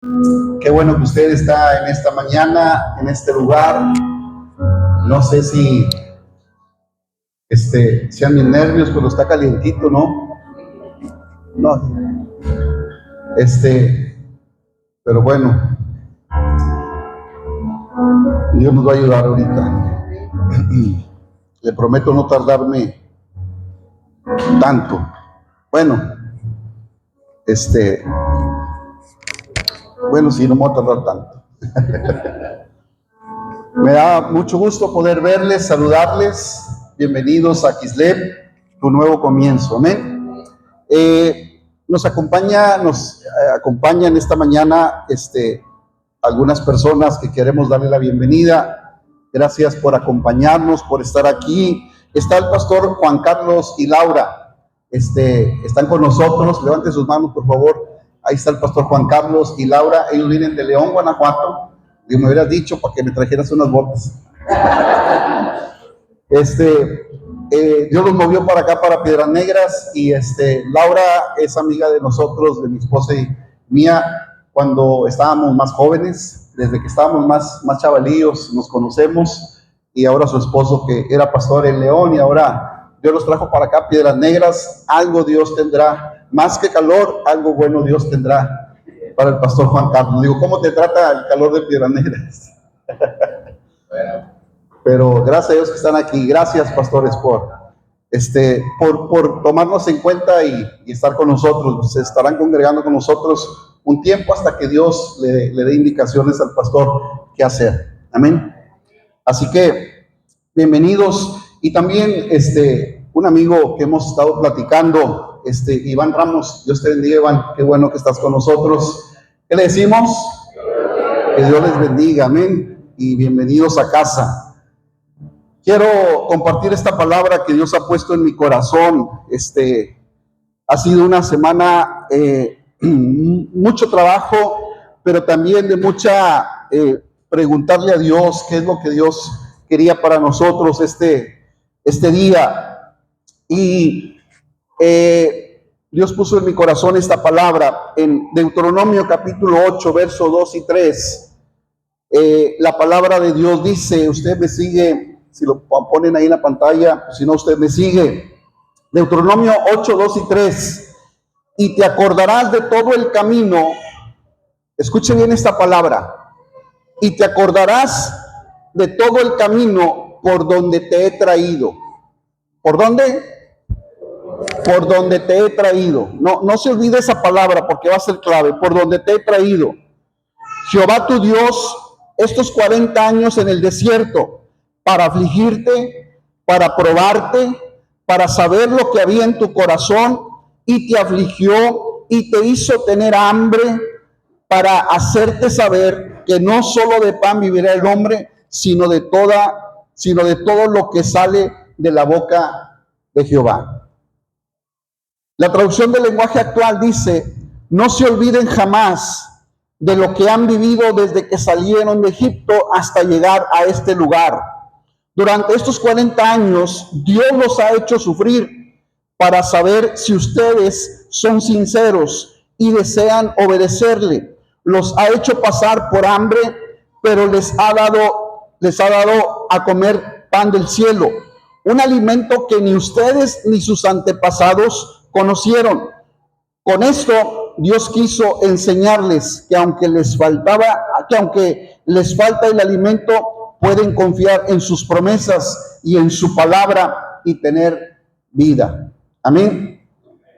Qué bueno que usted está en esta mañana, en este lugar. No sé si sean mis nervios, pero está calientito, ¿no? No, pero bueno, Dios nos va a ayudar ahorita. Le prometo no tardarme tanto. Bueno, este, bueno, sí, no me voy a tardar tanto. Me da mucho gusto poder verles, saludarles. Bienvenidos a Kislev, tu nuevo comienzo. Amén. Nos acompañan esta mañana algunas personas que queremos darle la bienvenida. Gracias por acompañarnos, por estar aquí. Está el pastor Juan Carlos y Laura. Están con nosotros. Levanten sus manos, por favor. Ahí está el pastor Juan Carlos y Laura. Ellos vienen de León, Guanajuato. Dios, me hubieras dicho para que me trajeras unas botas. Dios los movió para acá, para Piedras Negras, y Laura es amiga de nosotros, de mi esposa y mía, cuando estábamos más jóvenes, desde que estábamos más chavalillos, nos conocemos, y ahora su esposo, que era pastor en León, y ahora Dios los trajo para acá, Piedras Negras. Algo Dios tendrá, más que calor, algo bueno Dios tendrá para el pastor Juan Carlos. Digo, ¿cómo te trata el calor de Piedras Negras? Pero gracias a Dios que están aquí. Gracias, pastores, por tomarnos en cuenta y estar con nosotros. Se estarán congregando con nosotros un tiempo hasta que Dios le dé indicaciones al pastor qué hacer. Amén. Así que, bienvenidos. Y también un amigo que hemos estado platicando, Iván Ramos. Dios te bendiga, Iván. Qué bueno que estás con nosotros. ¿Qué le decimos? Que Dios les bendiga. Amén. Y bienvenidos a casa. Quiero compartir esta palabra que Dios ha puesto en mi corazón. Ha sido una semana mucho trabajo, pero también de mucha preguntarle a Dios qué es lo que Dios quería para nosotros este día. Y Dios puso en mi corazón esta palabra en Deuteronomio capítulo 8, verso 2 y 3. La palabra de Dios dice, usted me sigue. Si lo ponen ahí en la pantalla, si no, usted me sigue. Deuteronomio 8, 2 y 3. Y te acordarás de todo el camino. Escuche bien esta palabra. Y te acordarás de todo el camino por donde te he traído. ¿Por dónde? Por donde te he traído. No se olvide esa palabra porque va a ser clave. Por donde te he traído. Jehová tu Dios, estos 40 años en el desierto, para afligirte, para probarte, para saber lo que había en tu corazón, y te afligió y te hizo tener hambre, para hacerte saber que no solo de pan vivirá el hombre, sino de todo lo que sale de la boca de Jehová. La traducción del lenguaje actual dice: no se olviden jamás de lo que han vivido desde que salieron de Egipto hasta llegar a este lugar. Durante estos 40 años, Dios los ha hecho sufrir para saber si ustedes son sinceros y desean obedecerle. Los ha hecho pasar por hambre, pero les ha dado a comer pan del cielo, un alimento que ni ustedes ni sus antepasados conocieron. Con esto, Dios quiso enseñarles que aunque les falta el alimento, pueden confiar en sus promesas y en su palabra y tener vida. Amén.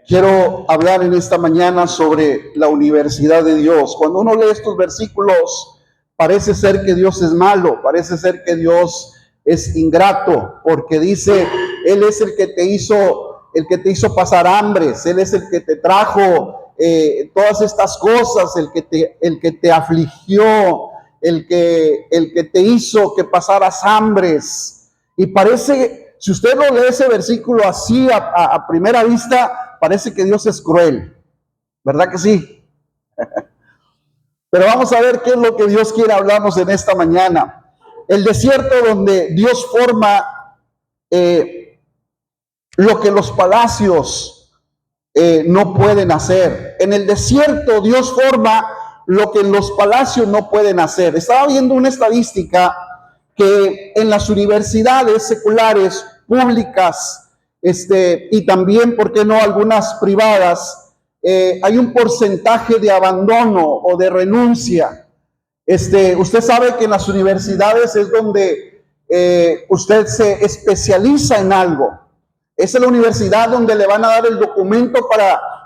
Quiero hablar en esta mañana sobre la universidad de Dios. Cuando uno lee estos versículos, parece ser que Dios es malo, parece ser que Dios es ingrato, porque dice, Él es el que te hizo pasar hambres, Él es el que te trajo todas estas cosas, el que te afligió, el que te hizo que pasaras hambres. Y parece, si usted lo lee ese versículo así a primera vista, parece que Dios es cruel, ¿verdad que sí? Pero vamos a ver qué es lo que Dios quiere hablarnos en esta mañana. El desierto donde Dios forma lo que los palacios no pueden hacer. En el desierto Dios forma lo que en los palacios no pueden hacer. Estaba viendo una estadística que en las universidades seculares, públicas, y también, ¿por qué no?, algunas privadas, hay un porcentaje de abandono o de renuncia. Usted sabe que en las universidades es donde usted se especializa en algo. Esa es la universidad donde le van a dar el documento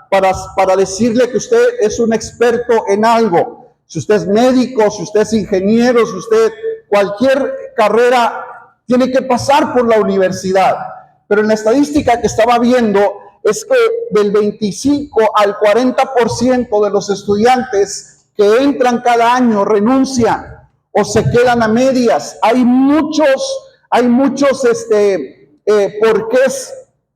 para decirle que usted es un experto en algo. Si usted es médico, si usted es ingeniero, si usted cualquier carrera tiene que pasar por la universidad. Pero en la estadística que estaba viendo es que del 25 al 40% de los estudiantes que entran cada año renuncian o se quedan a medias. Hay muchos porqués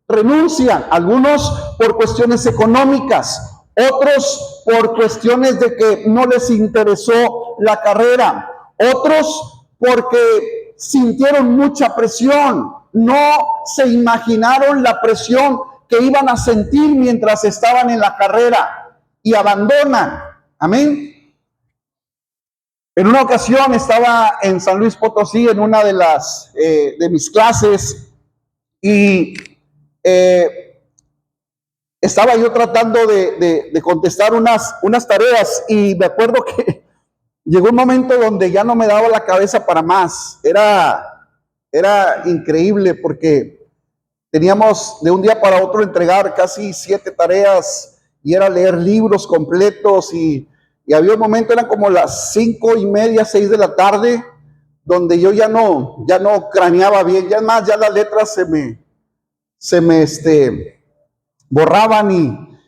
renuncian. Algunos por cuestiones económicas, otros por cuestiones de que no les interesó la carrera, otros porque sintieron mucha presión, no se imaginaron la presión que iban a sentir mientras estaban en la carrera y abandonan. Amén. En una ocasión estaba en San Luis Potosí en una de mis clases y estaba yo tratando de contestar unas tareas y me acuerdo que llegó un momento donde ya no me daba la cabeza para más. Era increíble porque teníamos de un día para otro entregar casi 7 tareas y era leer libros completos y había un momento, eran como las 5:30, 6 de la tarde, donde yo ya no craneaba bien, ya más, ya las letras se me borraban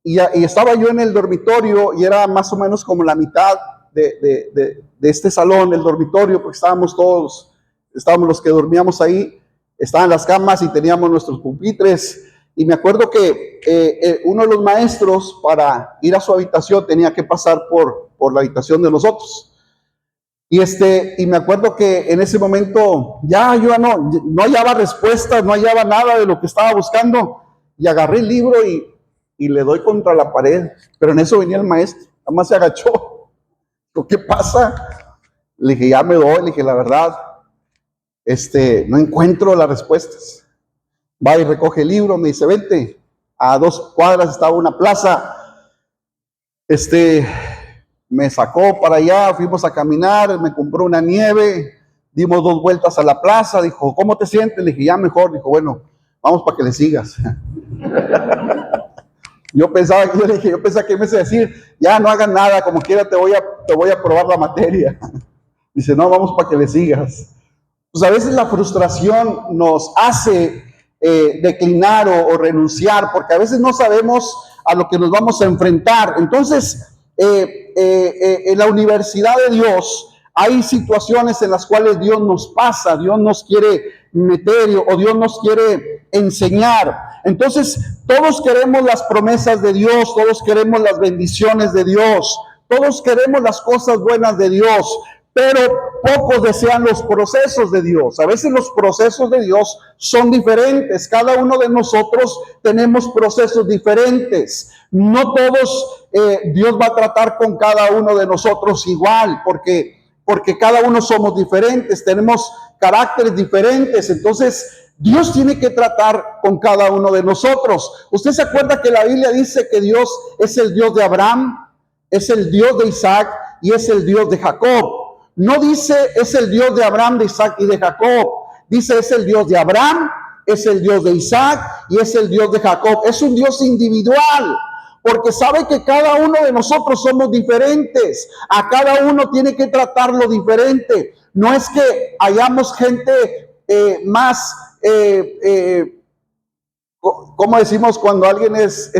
y estaba yo en el dormitorio y era más o menos como la mitad de este salón, el dormitorio, porque estábamos los que dormíamos ahí, estaban las camas y teníamos nuestros pupitres. Y me acuerdo que uno de los maestros, para ir a su habitación, tenía que pasar por la habitación de nosotros. Y me acuerdo que en ese momento ya yo no hallaba respuestas, no hallaba nada de lo que estaba buscando. Y agarré el libro y le doy contra la pared. Pero en eso venía el maestro, nada más se agachó. ¿Qué pasa? Le dije, ya me doy, le dije, la verdad, no encuentro las respuestas. Va y recoge el libro, me dice, vente. A 2 cuadras estaba una plaza. Me sacó para allá, fuimos a caminar, me compró una nieve, dimos 2 vueltas a la plaza, dijo, ¿cómo te sientes? Le dije, ya mejor. Dijo, bueno, vamos para que le sigas. Yo pensaba que me iba a decir, ya no hagan nada, como quiera te voy a probar la materia. Dice, no, vamos para que le sigas. Pues a veces la frustración nos hace declinar o renunciar, porque a veces no sabemos a lo que nos vamos a enfrentar. Entonces, en la universidad de Dios hay situaciones en las cuales Dios nos pasa, Dios nos quiere meter o Dios nos quiere enseñar. Entonces, todos queremos las promesas de Dios, todos queremos las bendiciones de Dios, todos queremos las cosas buenas de Dios, pero pocos desean los procesos de Dios. A veces los procesos de Dios son diferentes. Cada uno de nosotros tenemos procesos diferentes. No todos Dios va a tratar con cada uno de nosotros igual, porque cada uno somos diferentes, tenemos caracteres diferentes. Entonces, Dios tiene que tratar con cada uno de nosotros. ¿Usted se acuerda que la Biblia dice que Dios es el Dios de Abraham, es el Dios de Isaac y es el Dios de Jacob? No dice es el Dios de Abraham, de Isaac y de Jacob. Dice es el Dios de Abraham, es el Dios de Isaac y es el Dios de Jacob. Es un Dios individual, porque sabe que cada uno de nosotros somos diferentes. A cada uno tiene que tratarlo diferente. No es que hayamos gente más, ¿cómo decimos cuando alguien es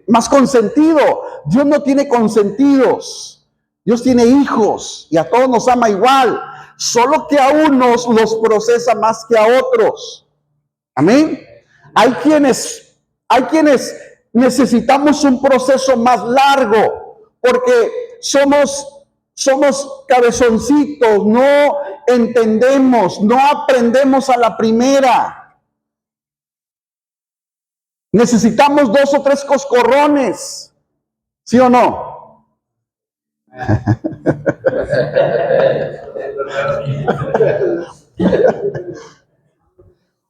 más consentido? Dios no tiene consentidos. Dios tiene hijos y a todos nos ama igual, solo que a unos los procesa más que a otros. Amén. Hay quienes necesitamos un proceso más largo porque somos cabezoncitos, no entendemos, no aprendemos a la primera. Necesitamos 2 o 3 coscorrones, ¿sí o no?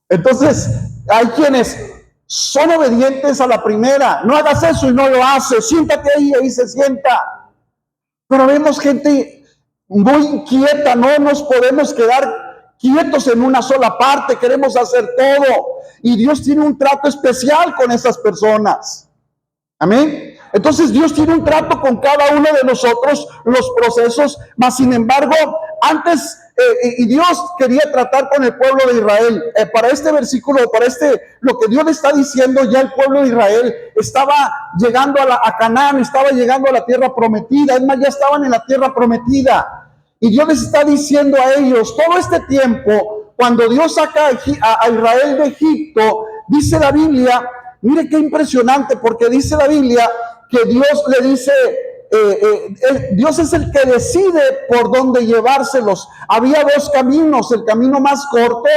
Entonces, hay quienes son obedientes a la primera. No hagas eso y no lo hace. Siéntate ahí, ahí se sienta. Pero vemos gente muy inquieta. No nos podemos quedar quietos en una sola parte. Queremos hacer todo. Y Dios tiene un trato especial con esas personas. Amén. Entonces Dios tiene un trato con cada uno de nosotros, los procesos, mas sin embargo, antes, y Dios quería tratar con el pueblo de Israel. Para este versículo, lo que Dios le está diciendo, ya el pueblo de Israel estaba llegando a Canaán, estaba llegando a la tierra prometida, es más, ya estaban en la tierra prometida. Y Dios les está diciendo a ellos, todo este tiempo, cuando Dios saca a Israel de Egipto, dice la Biblia, mire qué impresionante, porque dice la Biblia que Dios le dice, Dios es el que decide por dónde llevárselos. Había dos caminos, el camino más corto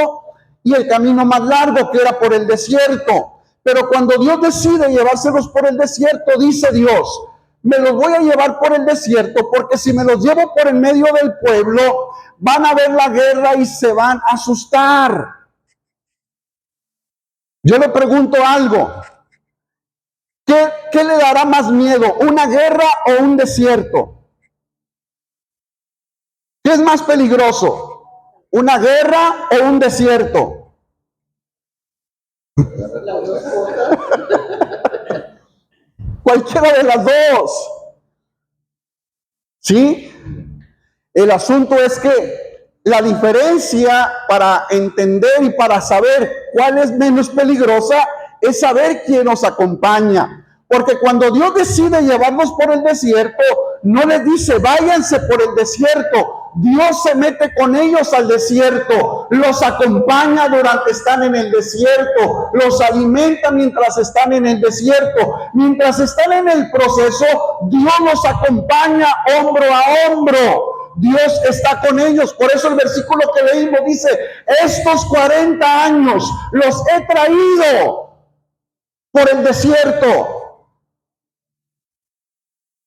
y el camino más largo, que era por el desierto. Pero cuando Dios decide llevárselos por el desierto, dice Dios, me los voy a llevar por el desierto, porque si me los llevo por el medio del pueblo, van a ver la guerra y se van a asustar. Yo le pregunto algo. ¿Qué le dará más miedo? ¿Una guerra o un desierto? ¿Qué es más peligroso? ¿Una guerra o un desierto? Cualquiera de las dos. ¿Sí? El asunto es que la diferencia para entender y para saber cuál es menos peligrosa es saber quién nos acompaña. Porque cuando Dios decide llevarnos por el desierto, no les dice, váyanse por el desierto. Dios se mete con ellos al desierto, los acompaña durante están en el desierto, los alimenta mientras están en el desierto. Mientras están en el proceso, Dios los acompaña hombro a hombro. Dios está con ellos. Por eso el versículo que leímos dice, estos 40 años los he traído por el desierto.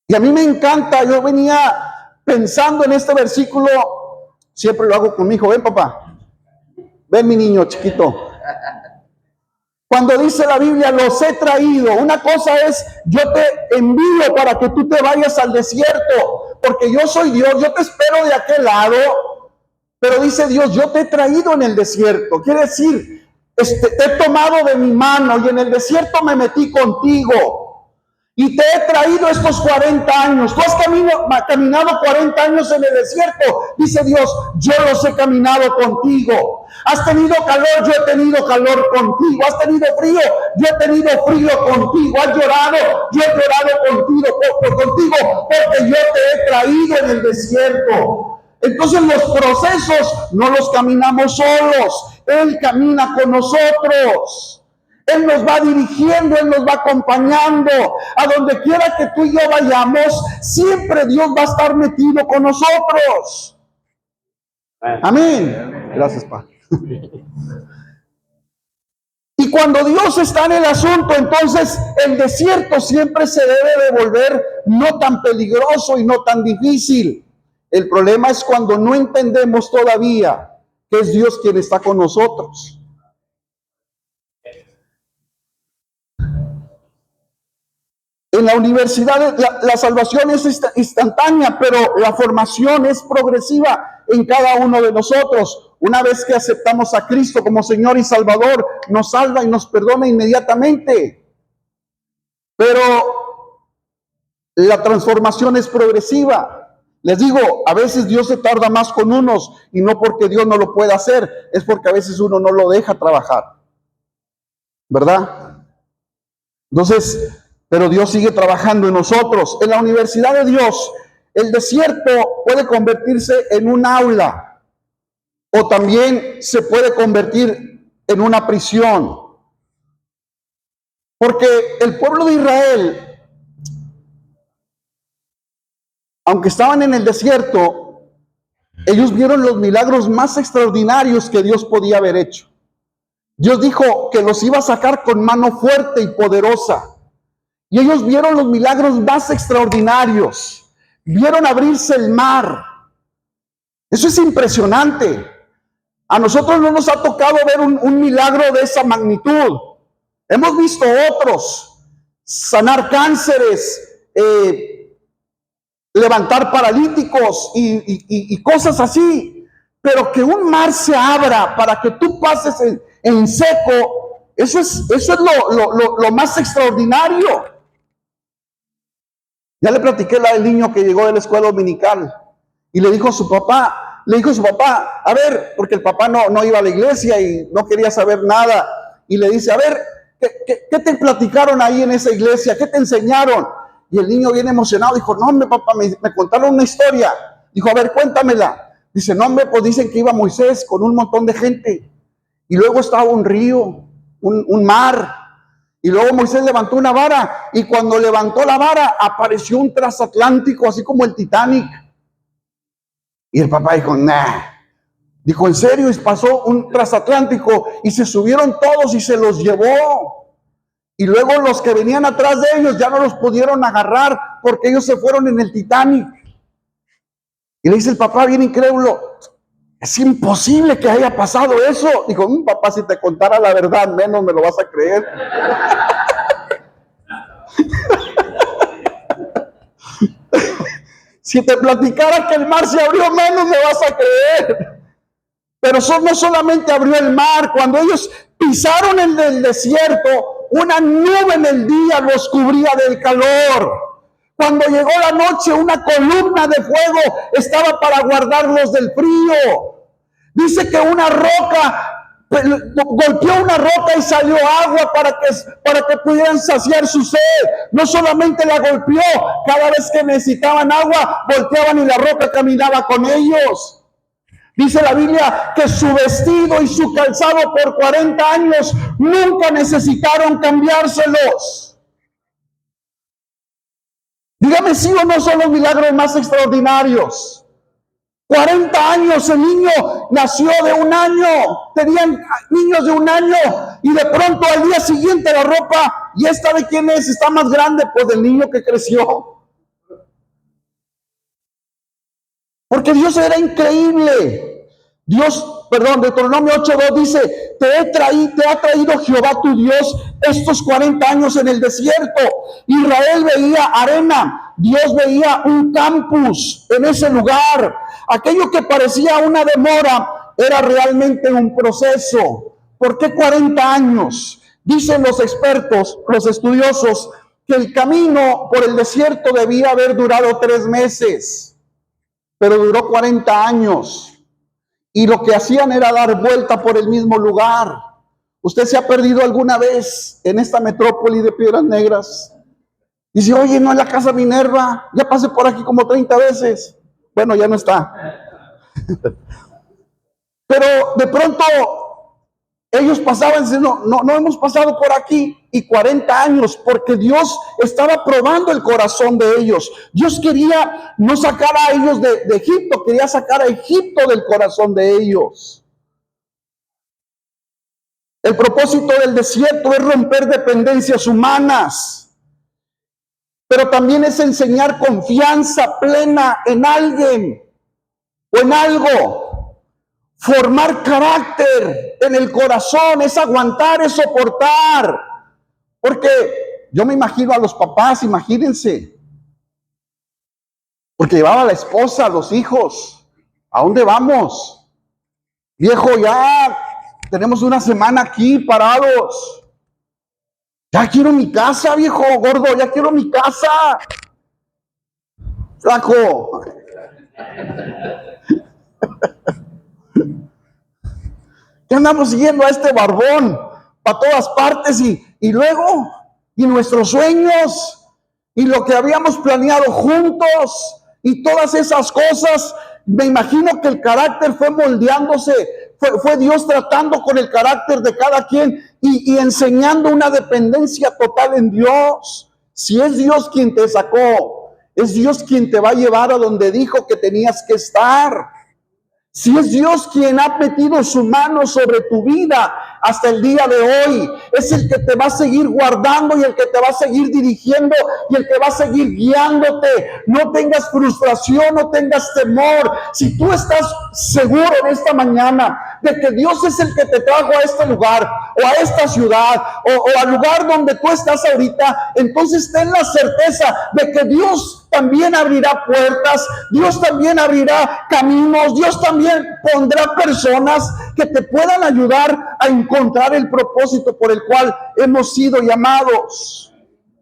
Y a mí me encanta, yo venía pensando en este versículo, siempre lo hago con mi hijo, ven papá, ven mi niño chiquito. Cuando dice la Biblia, los he traído, una cosa es, yo te envío para que tú te vayas al desierto, porque yo soy Dios, yo te espero de aquel lado, pero dice Dios, yo te he traído en el desierto, quiere decir, te he tomado de mi mano y en el desierto me metí contigo. Y te he traído estos 40 años. Tú has caminado 40 años en el desierto. Dice Dios, yo los he caminado contigo. Has tenido calor, yo he tenido calor contigo. Has tenido frío, yo he tenido frío contigo. Has llorado, yo he llorado contigo, porque yo te he traído en el desierto. Entonces los procesos no los caminamos solos. Él camina con nosotros. Él nos va dirigiendo, Él nos va acompañando. A donde quiera que tú y yo vayamos, siempre Dios va a estar metido con nosotros. Amén. Gracias, Pa. Y cuando Dios está en el asunto, entonces el desierto siempre se debe de volver no tan peligroso y no tan difícil. El problema es cuando no entendemos todavía que es Dios quien está con nosotros. En la universidad la salvación es instantánea, pero la formación es progresiva en cada uno de nosotros. Una vez que aceptamos a Cristo como Señor y Salvador, nos salva y nos perdona inmediatamente. Pero la transformación es progresiva. Les digo, a veces Dios se tarda más con unos y no porque Dios no lo pueda hacer, es porque a veces uno no lo deja trabajar. ¿Verdad? Entonces, pero Dios sigue trabajando en nosotros. En la universidad de Dios, el desierto puede convertirse en un aula o también se puede convertir en una prisión. Porque el pueblo de Israel, aunque estaban en el desierto, ellos vieron los milagros más extraordinarios que Dios podía haber hecho. Dios dijo que los iba a sacar con mano fuerte y poderosa. Y ellos vieron los milagros más extraordinarios. vieron abrirse el mar. Eso es impresionante. A nosotros no nos ha tocado ver un milagro de esa magnitud. Hemos visto otros, sanar cánceres, levantar paralíticos y cosas así. Pero que un mar se abra para que tú pases en seco, eso es lo más extraordinario. Ya le platiqué la del niño que llegó de la escuela dominical y le dijo a su papá, a ver, porque el papá no iba a la iglesia y no quería saber nada, y le dice, a ver, ¿qué te platicaron ahí en esa iglesia? ¿Qué te enseñaron? Y el niño bien emocionado dijo, no, hombre, papá, me contaron una historia. Dijo, a ver, cuéntamela. Dice, no, hombre, pues dicen que iba Moisés con un montón de gente, y luego estaba un río, un mar, y luego Moisés levantó una vara, y cuando levantó la vara, apareció un transatlántico, así como el Titanic. Y el papá dijo, nah. Dijo, ¿en serio? Y pasó un transatlántico, y se subieron todos y se los llevó. Y luego los que venían atrás de ellos ya no los pudieron agarrar, porque ellos se fueron en el Titanic. Y le dice el papá bien incrédulo, es imposible que haya pasado eso. Dijo, papá, si te contara la verdad, menos me lo vas a creer. Si te platicara que el mar se abrió, menos me vas a creer. Pero no solamente abrió el mar, cuando ellos pisaron en el desierto, una nube en el día los cubría del calor. Cuando llegó la noche, una columna de fuego estaba para guardarlos del frío. Dice que una roca, golpeó una roca y salió agua para que pudieran saciar su sed. No solamente la golpeó, cada vez que necesitaban agua, volteaban y la roca caminaba con ellos. Dice la Biblia que su vestido y su calzado por 40 años nunca necesitaron cambiárselos. Dígame si o no son los milagros más extraordinarios. 40 años el niño nació de 1 año, tenían niños de 1 año y de pronto al día siguiente la ropa, ¿y esta de quién es? Está más grande, pues del niño que creció. Porque Dios era increíble. Deuteronomio 8:2 dice, te ha traído Jehová tu Dios estos 40 años en el desierto. Israel veía arena, Dios veía un campus en ese lugar. Aquello que parecía una demora era realmente un proceso. ¿Por qué 40 años? Dicen los expertos, los estudiosos, que el camino por el desierto debía haber durado 3 meses, pero duró 40 años. Y lo que hacían era dar vuelta por el mismo lugar. ¿Usted se ha perdido alguna vez en esta metrópoli de Piedras Negras? Dice, oye, no es la casa Minerva, ya pasé por aquí como 30 veces. Bueno, ya no está. Pero de pronto ellos pasaban diciendo, no hemos pasado por aquí. Y 40 años, porque Dios estaba probando el corazón de ellos. Dios quería no sacar a ellos de Egipto, quería sacar a Egipto del corazón de ellos. El propósito del desierto es romper dependencias humanas, pero también es enseñar confianza plena en alguien o en algo. Formar carácter en el corazón es aguantar, es soportar. Porque yo me imagino a los papás, imagínense, porque llevaba a la esposa, a los hijos. ¿A dónde vamos? Viejo, ya tenemos 1 semana aquí parados. Ya quiero mi casa, viejo, gordo, ya quiero mi casa. Flaco. ¿Qué andamos siguiendo a este barbón para todas partes y luego, y nuestros sueños, y lo que habíamos planeado juntos, y todas esas cosas? Me imagino que el carácter fue moldeándose, fue Dios tratando con el carácter de cada quien y enseñando una dependencia total en Dios. Si es Dios quien te sacó, es Dios quien te va a llevar a donde dijo que tenías que estar. Si es Dios quien ha metido su mano sobre tu vida, hasta el día de hoy. Es el que te va a seguir guardando y el que te va a seguir dirigiendo y el que va a seguir guiándote. No tengas frustración, no tengas temor. Si tú estás seguro en esta mañana de que Dios es el que te trajo a este lugar o a esta ciudad o al lugar donde tú estás ahorita, entonces ten la certeza de que Dios también abrirá puertas, Dios también abrirá caminos, Dios también pondrá personas que te puedan ayudar a encontrar el propósito por el cual hemos sido llamados.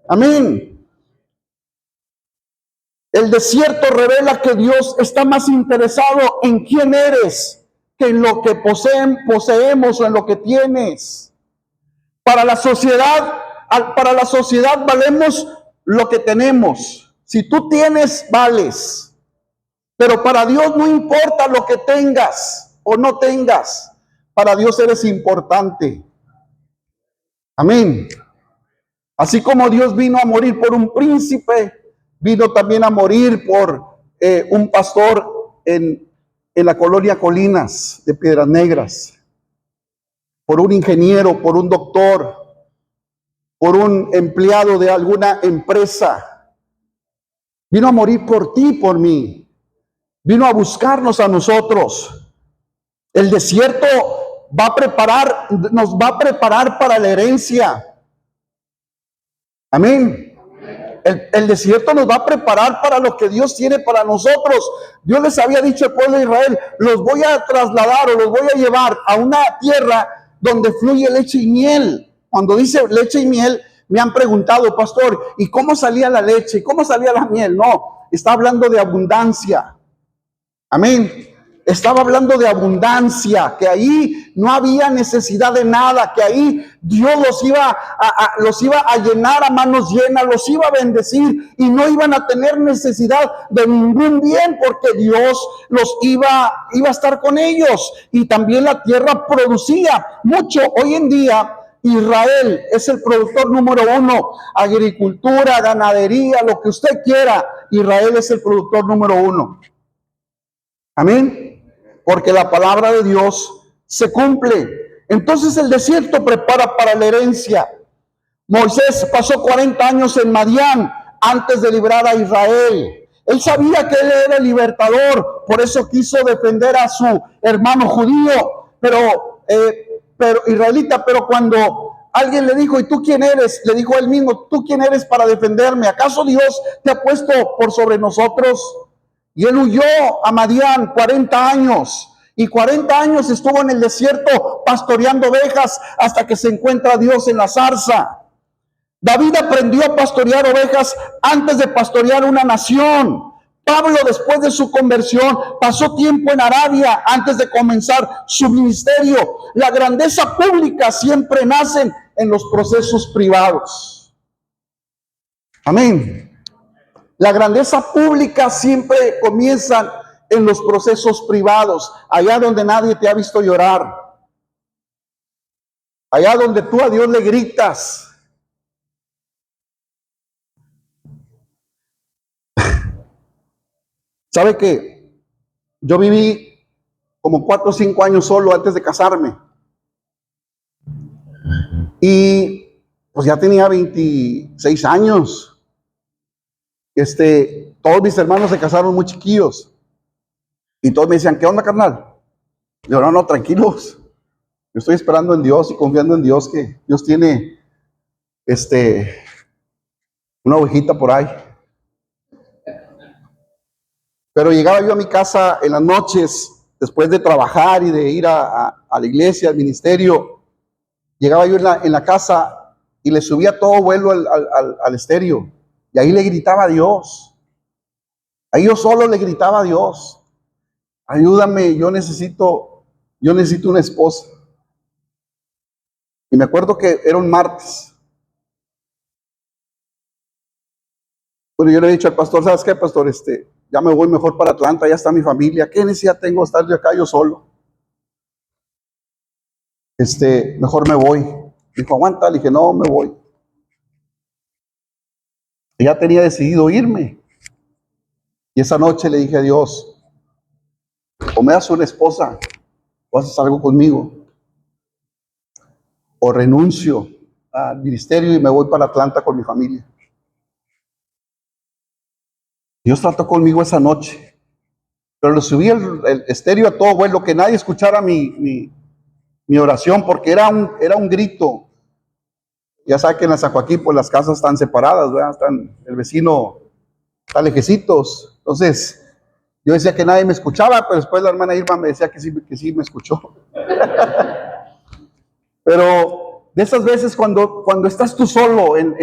Amén. El desierto revela que Dios está más interesado en quién eres que en lo que poseemos o en lo que tienes. Para la sociedad valemos lo que tenemos. Si tú tienes, vales. Pero para Dios no importa lo que tengas o no tengas. Para Dios eres importante. Amén. Así como Dios vino a morir por un príncipe, vino también a morir por un pastor en la colonia Colinas de Piedras Negras, por un ingeniero, por un doctor, por un empleado de alguna empresa. Vino a morir por ti, por mí. Vino a buscarnos a nosotros. El desierto nos va a preparar para la herencia. Amén. El desierto nos va a preparar para lo que Dios tiene para nosotros. Dios les había dicho al pueblo de Israel, los voy a trasladar o los voy a llevar a una tierra donde fluye leche y miel. Cuando dice leche y miel, me han preguntado, pastor, ¿y cómo salía la leche? ¿Y cómo salía la miel? No, está hablando de abundancia. Amén. Estaba hablando de abundancia, que ahí no había necesidad de nada, que ahí Dios los iba a llenar a manos llenas, los iba a bendecir y no iban a tener necesidad de ningún bien porque Dios los iba a estar con ellos. Y también la tierra producía mucho. Hoy en día Israel es el productor número 1, agricultura, ganadería, lo que usted quiera. Israel es el productor número 1. Amén. Porque la palabra de Dios se cumple. Entonces el desierto prepara para la herencia. Moisés pasó 40 años en Madián antes de librar a Israel. Él sabía que él era el libertador, por eso quiso defender a su hermano judío, pero israelita. Pero cuando alguien le dijo, ¿y tú quién eres? Le dijo él mismo, ¿tú quién eres para defenderme? ¿Acaso Dios te ha puesto por sobre nosotros? Y él huyó a Madián 40 años. Y 40 años estuvo en el desierto pastoreando ovejas hasta que se encuentra Dios en la zarza. David aprendió a pastorear ovejas antes de pastorear una nación. Pablo, después de su conversión, pasó tiempo en Arabia antes de comenzar su ministerio. La grandeza pública siempre nace en los procesos privados. Amén. La grandeza pública siempre comienza en los procesos privados, allá donde nadie te ha visto llorar, allá donde tú a Dios le gritas. ¿Sabe qué? Yo viví como 4 o 5 años solo antes de casarme. Y pues ya tenía 26 años. Todos mis hermanos se casaron muy chiquillos. Y todos me decían, ¿qué onda, carnal? Yo, no, tranquilos. Yo estoy esperando en Dios y confiando en Dios que Dios tiene una ovejita por ahí. Pero llegaba yo a mi casa en las noches, después de trabajar y de ir a la iglesia, al ministerio. Llegaba yo en la casa y le subía todo vuelo al estéreo. Y ahí le gritaba a Dios. Ahí yo solo le gritaba a Dios. Ayúdame, yo necesito una esposa. Y me acuerdo que era un martes. Bueno, yo le he dicho al pastor, ¿sabes qué, pastor? Ya me voy mejor para Atlanta, ya está mi familia. ¿Qué necesidad tengo de estar yo acá yo solo? Mejor me voy. Dijo, aguanta. Le dije, no, me voy. Y ya tenía decidido irme. Y esa noche le dije a Dios, o me das una esposa, o haces algo conmigo. o renuncio al ministerio y me voy para Atlanta con mi familia. Dios trató conmigo esa noche, pero le subí el estéreo a todo vuelo, que nadie escuchara mi oración, porque era un grito. Ya sabe que en la San Joaquín, pues las casas están separadas, ¿verdad? El vecino está lejecitos. Entonces, yo decía que nadie me escuchaba, pero después la hermana Irma me decía que sí me escuchó. Pero de esas veces cuando estás tú solo en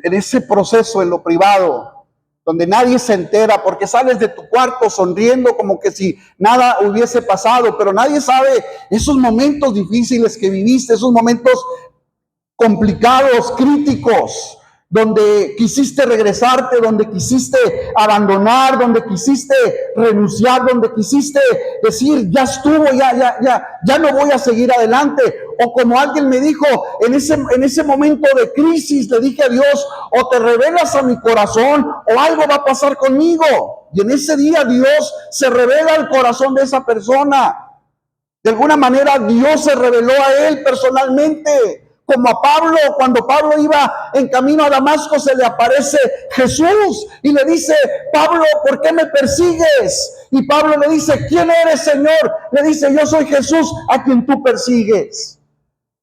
ese proceso, en lo privado, donde nadie se entera, porque sales de tu cuarto sonriendo como que si nada hubiese pasado, pero nadie sabe esos momentos difíciles que viviste, esos momentos complicados, críticos, donde quisiste regresarte, donde quisiste abandonar, donde quisiste renunciar, donde quisiste decir, ya estuvo, ya no voy a seguir adelante. O como alguien me dijo, en ese momento de crisis, le dije a Dios, o te revelas a mi corazón, o algo va a pasar conmigo. Y en ese día Dios se revela al corazón de esa persona. De alguna manera Dios se reveló a él personalmente. Como a Pablo, cuando Pablo iba en camino a Damasco, se le aparece Jesús y le dice, Pablo, ¿por qué me persigues? Y Pablo le dice, ¿quién eres, Señor? Le dice, yo soy Jesús a quien tú persigues.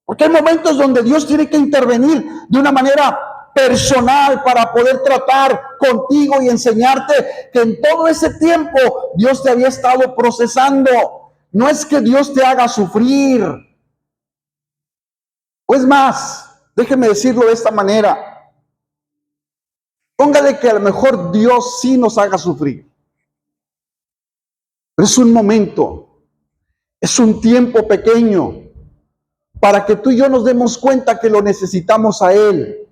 Porque hay momentos donde Dios tiene que intervenir de una manera personal para poder tratar contigo y enseñarte que en todo ese tiempo Dios te había estado procesando. No es que Dios te haga sufrir. Pues más, déjeme decirlo de esta manera. Póngale que a lo mejor Dios sí nos haga sufrir. Pero es un momento, es un tiempo pequeño para que tú y yo nos demos cuenta que lo necesitamos a Él.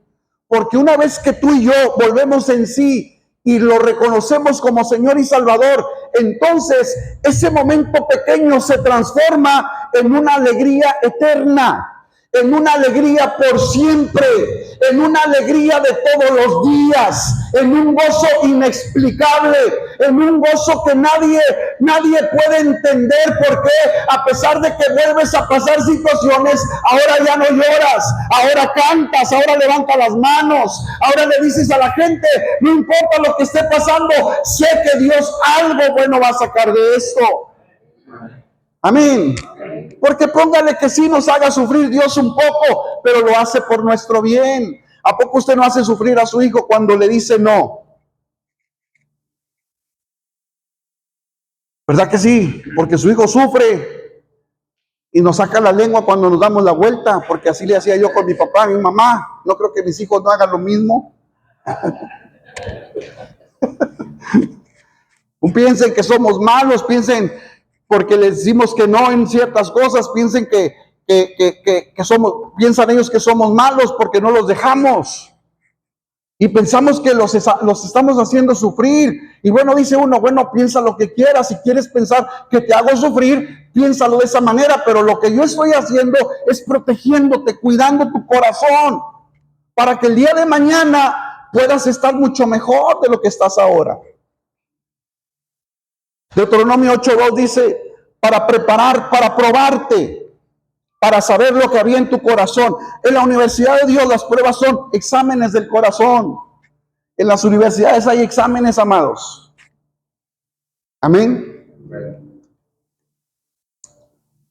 Porque una vez que tú y yo volvemos en sí y lo reconocemos como Señor y Salvador, entonces ese momento pequeño se transforma en una alegría eterna, en una alegría por siempre, en una alegría de todos los días, en un gozo inexplicable, en un gozo que nadie puede entender, porque a pesar de que vuelves a pasar situaciones, ahora ya no lloras, ahora cantas, ahora levantas las manos, ahora le dices a la gente, no importa lo que esté pasando, sé que Dios algo bueno va a sacar de esto. Amén. Porque póngale que sí nos haga sufrir Dios un poco, pero lo hace por nuestro bien. ¿A poco usted no hace sufrir a su hijo cuando le dice no? ¿Verdad que sí? Porque su hijo sufre y nos saca la lengua cuando nos damos la vuelta, porque así le hacía yo con mi papá, mi mamá. No creo que mis hijos no hagan lo mismo. Piensen que somos malos, piensen porque les decimos que no en ciertas cosas, piensen que piensan ellos que somos malos porque no los dejamos. Y pensamos que los estamos haciendo sufrir. Y bueno, dice uno, bueno, piensa lo que quieras. Si quieres pensar que te hago sufrir, piénsalo de esa manera. Pero lo que yo estoy haciendo es protegiéndote, cuidando tu corazón, para que el día de mañana puedas estar mucho mejor de lo que estás ahora. Deuteronomio 8:2 dice, para probarte, para saber lo que había en tu corazón. En la universidad de Dios las pruebas son exámenes del corazón. En las universidades hay exámenes, amados. Amén.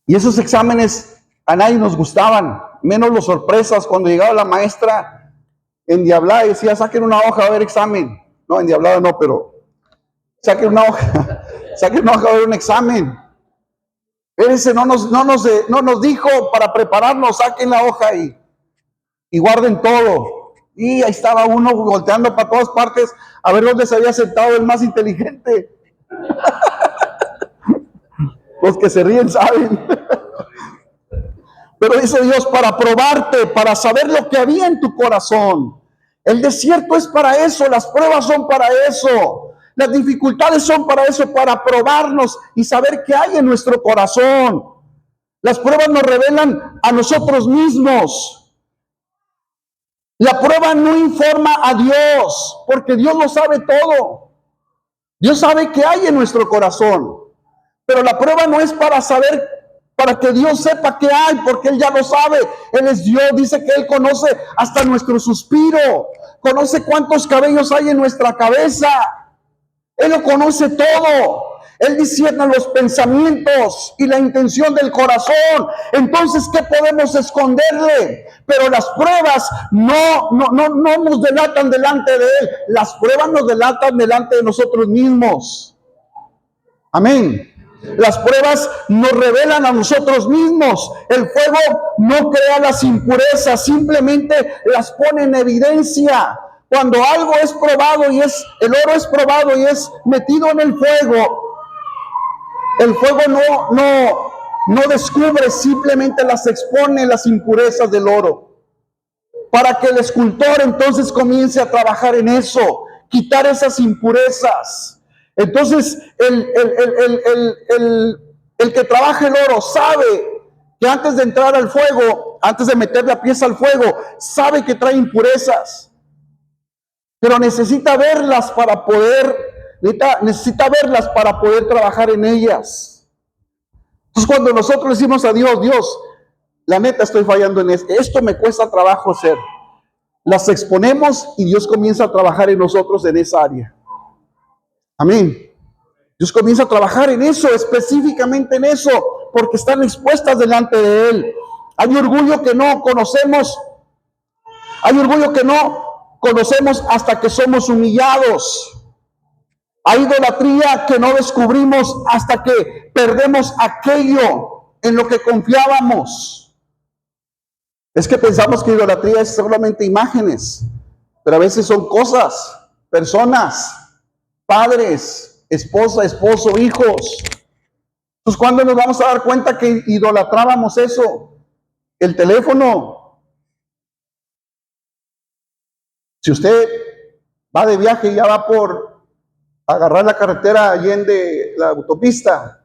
Y esos exámenes a nadie nos gustaban, menos las sorpresas cuando llegaba la maestra endiablada y decía, saquen una hoja a ver examen. No, endiablada no, pero saquen una hoja, a ver un examen. Ese no nos dijo para prepararnos, saquen la hoja y guarden todo. Y ahí estaba uno volteando para todas partes a ver dónde se había sentado el más inteligente. Los que se ríen saben. Pero dice Dios, para probarte, para saber lo que había en tu corazón. El desierto es para eso, las pruebas son para eso, las dificultades son para eso, para probarnos y saber qué hay en nuestro corazón. Las pruebas nos revelan a nosotros mismos. La prueba no informa a Dios, porque Dios lo sabe todo. Dios sabe qué hay en nuestro corazón. Pero la prueba no es para saber para que Dios sepa qué hay, porque Él ya lo sabe. Él es Dios, dice que Él conoce hasta nuestro suspiro, conoce cuántos cabellos hay en nuestra cabeza. Él lo conoce todo. Él discierne los pensamientos y la intención del corazón. Entonces, ¿qué podemos esconderle? Pero las pruebas no nos delatan delante de Él. Las pruebas nos delatan delante de nosotros mismos. Amén. Las pruebas nos revelan a nosotros mismos. El fuego no crea las impurezas, simplemente las pone en evidencia. Cuando algo es probado y el oro es probado y es metido en el fuego no descubre, simplemente las expone, las impurezas del oro. Para que el escultor entonces comience a trabajar en eso, quitar esas impurezas. Entonces, el que trabaja el oro sabe que antes de entrar al fuego, antes de meter la pieza al fuego, sabe que trae impurezas. Pero necesita verlas para poder trabajar en ellas. Entonces, cuando nosotros decimos a Dios, Dios, la neta estoy fallando en esto, esto me cuesta trabajo hacer, las exponemos y Dios comienza a trabajar en nosotros en esa área. Amén. Dios comienza a trabajar en eso, específicamente en eso, porque están expuestas delante de Él. Hay orgullo que no conocemos. Hay orgullo que no conocemos hasta que somos humillados. Hay idolatría que no descubrimos hasta que perdemos aquello en lo que confiábamos. Es que pensamos que idolatría es solamente imágenes, pero a veces son cosas, personas, padres, esposa, esposo, hijos. Entonces, ¿cuándo nos vamos a dar cuenta que idolatrábamos eso? El teléfono. Si usted va de viaje y ya va por agarrar la carretera allende la autopista,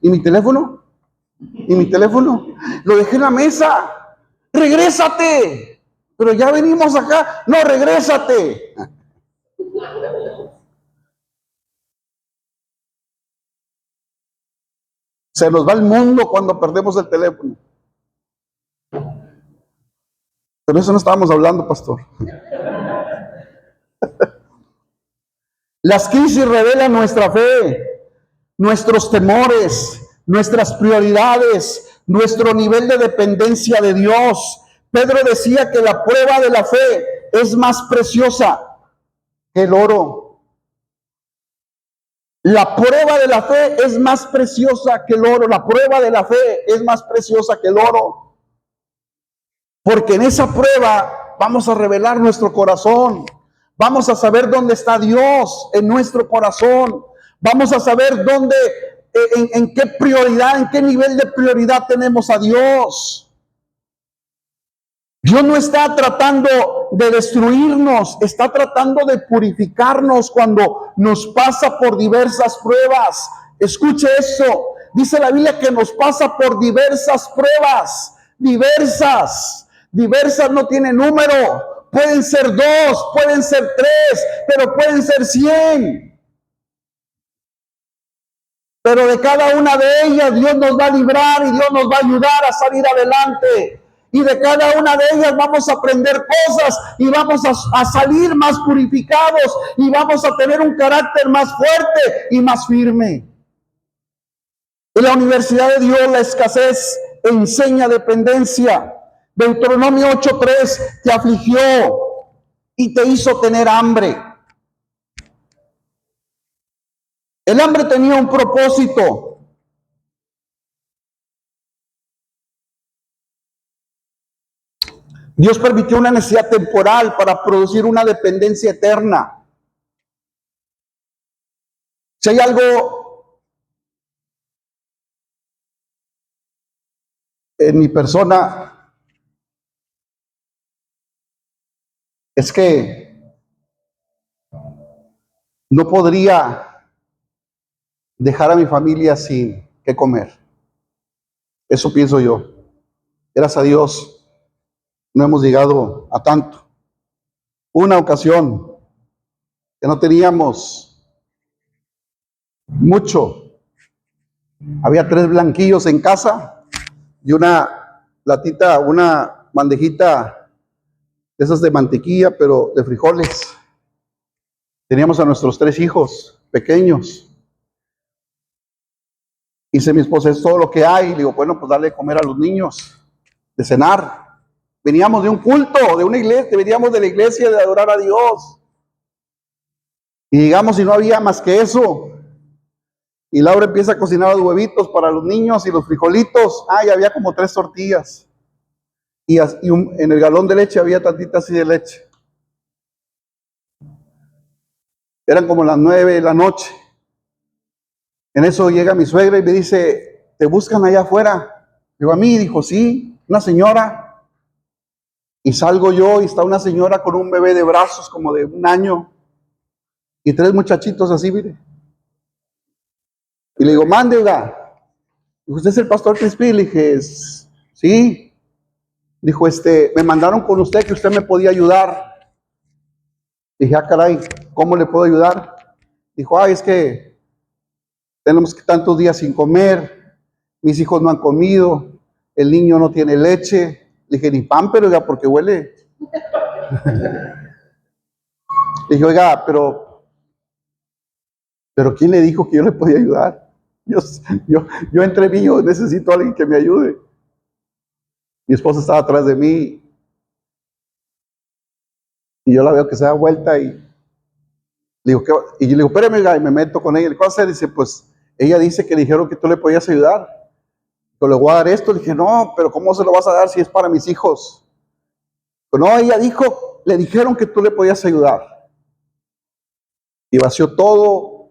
¿y mi teléfono? Lo dejé en la mesa. Regrésate. Pero ya venimos acá. No, regrésate. Se nos va el mundo cuando perdemos el teléfono. Pero eso no estábamos hablando, pastor. Las crisis revelan nuestra fe, nuestros temores, nuestras prioridades, nuestro nivel de dependencia de Dios. Pedro decía que la prueba de la fe es más preciosa que el oro. La prueba de la fe es más preciosa que el oro. La prueba de la fe es más preciosa que el oro. Porque en esa prueba vamos a revelar nuestro corazón. Vamos a saber dónde está Dios en nuestro corazón. Vamos a saber dónde, en qué prioridad, en qué nivel de prioridad tenemos a Dios. Dios no está tratando de destruirnos, está tratando de purificarnos cuando nos pasa por diversas pruebas. Escuche eso. Dice la Biblia que nos pasa por diversas pruebas. Diversas no tiene número. Pueden ser 2, pueden ser 3, pero pueden ser 100. Pero de cada una de ellas Dios nos va a librar y Dios nos va a ayudar a salir adelante. Y de cada una de ellas vamos a aprender cosas y vamos a salir más purificados y vamos a tener un carácter más fuerte y más firme. En la universidad de Dios la escasez enseña dependencia. Deuteronomio 8:3 te afligió y te hizo tener hambre. El hambre tenía un propósito. Dios permitió una necesidad temporal para producir una dependencia eterna. Si hay algo en mi persona, es que no podría dejar a mi familia sin qué comer. Eso pienso yo. Gracias a Dios no hemos llegado a tanto. Una ocasión que no teníamos mucho. Había 3 blanquillos en casa y una latita, una bandejita de esas de mantequilla, pero de frijoles. Teníamos a nuestros 3 hijos pequeños. Dice mi esposa, es todo lo que hay. Le digo, bueno, pues darle de comer a los niños, de cenar. Veníamos de un culto, de una iglesia, veníamos de la iglesia de adorar a Dios. Y llegamos y no había más que eso. Y Laura empieza a cocinar los huevitos para los niños y los frijolitos. Y había como 3 tortillas. En el galón de leche había tantita así de leche. Eran como las 9 de la noche. En eso llega mi suegra y me dice, ¿te buscan allá afuera? Digo, a mí, dijo, sí, una señora. Y salgo yo y está una señora con un bebé de brazos como de 1 año. Y 3 muchachitos así, mire. Y le digo, mande, oiga. Dijo, ¿usted es el pastor Crispy? Le dije, sí. Dijo, me mandaron con usted que usted me podía ayudar. Dije, caray, ¿cómo le puedo ayudar? Dijo, es que tenemos tantos días sin comer, mis hijos no han comido, el niño no tiene leche. Le dije, ni pan, pero oiga, porque huele. Le dije, oiga, pero ¿quién le dijo que yo le podía ayudar? Yo entre mí, yo necesito a alguien que me ayude. Mi esposa estaba atrás de mí y yo la veo que se da vuelta y le digo, y yo le digo, espérame, y me meto con ella. ¿Qué vas a hacer? Dice, pues ella dice que le dijeron que tú le podías ayudar. Yo le voy a dar esto. Le dije, no, pero ¿cómo se lo vas a dar si es para mis hijos? Pero no, ella dijo, le dijeron que tú le podías ayudar. Y vació todo.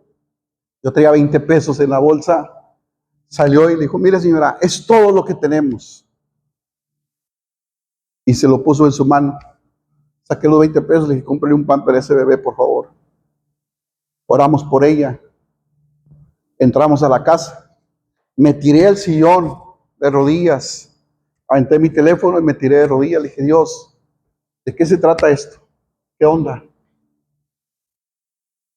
Yo tenía 20 pesos en la bolsa. Salió y le dijo, mire señora, es todo lo que tenemos. Y se lo puso en su mano. Saqué los 20 pesos, le dije, cómprale un pan para ese bebé, por favor. Oramos por ella. Entramos a la casa. Me tiré al sillón de rodillas. Aventé mi teléfono y me tiré de rodillas. Le dije, Dios, ¿de qué se trata esto? ¿Qué onda?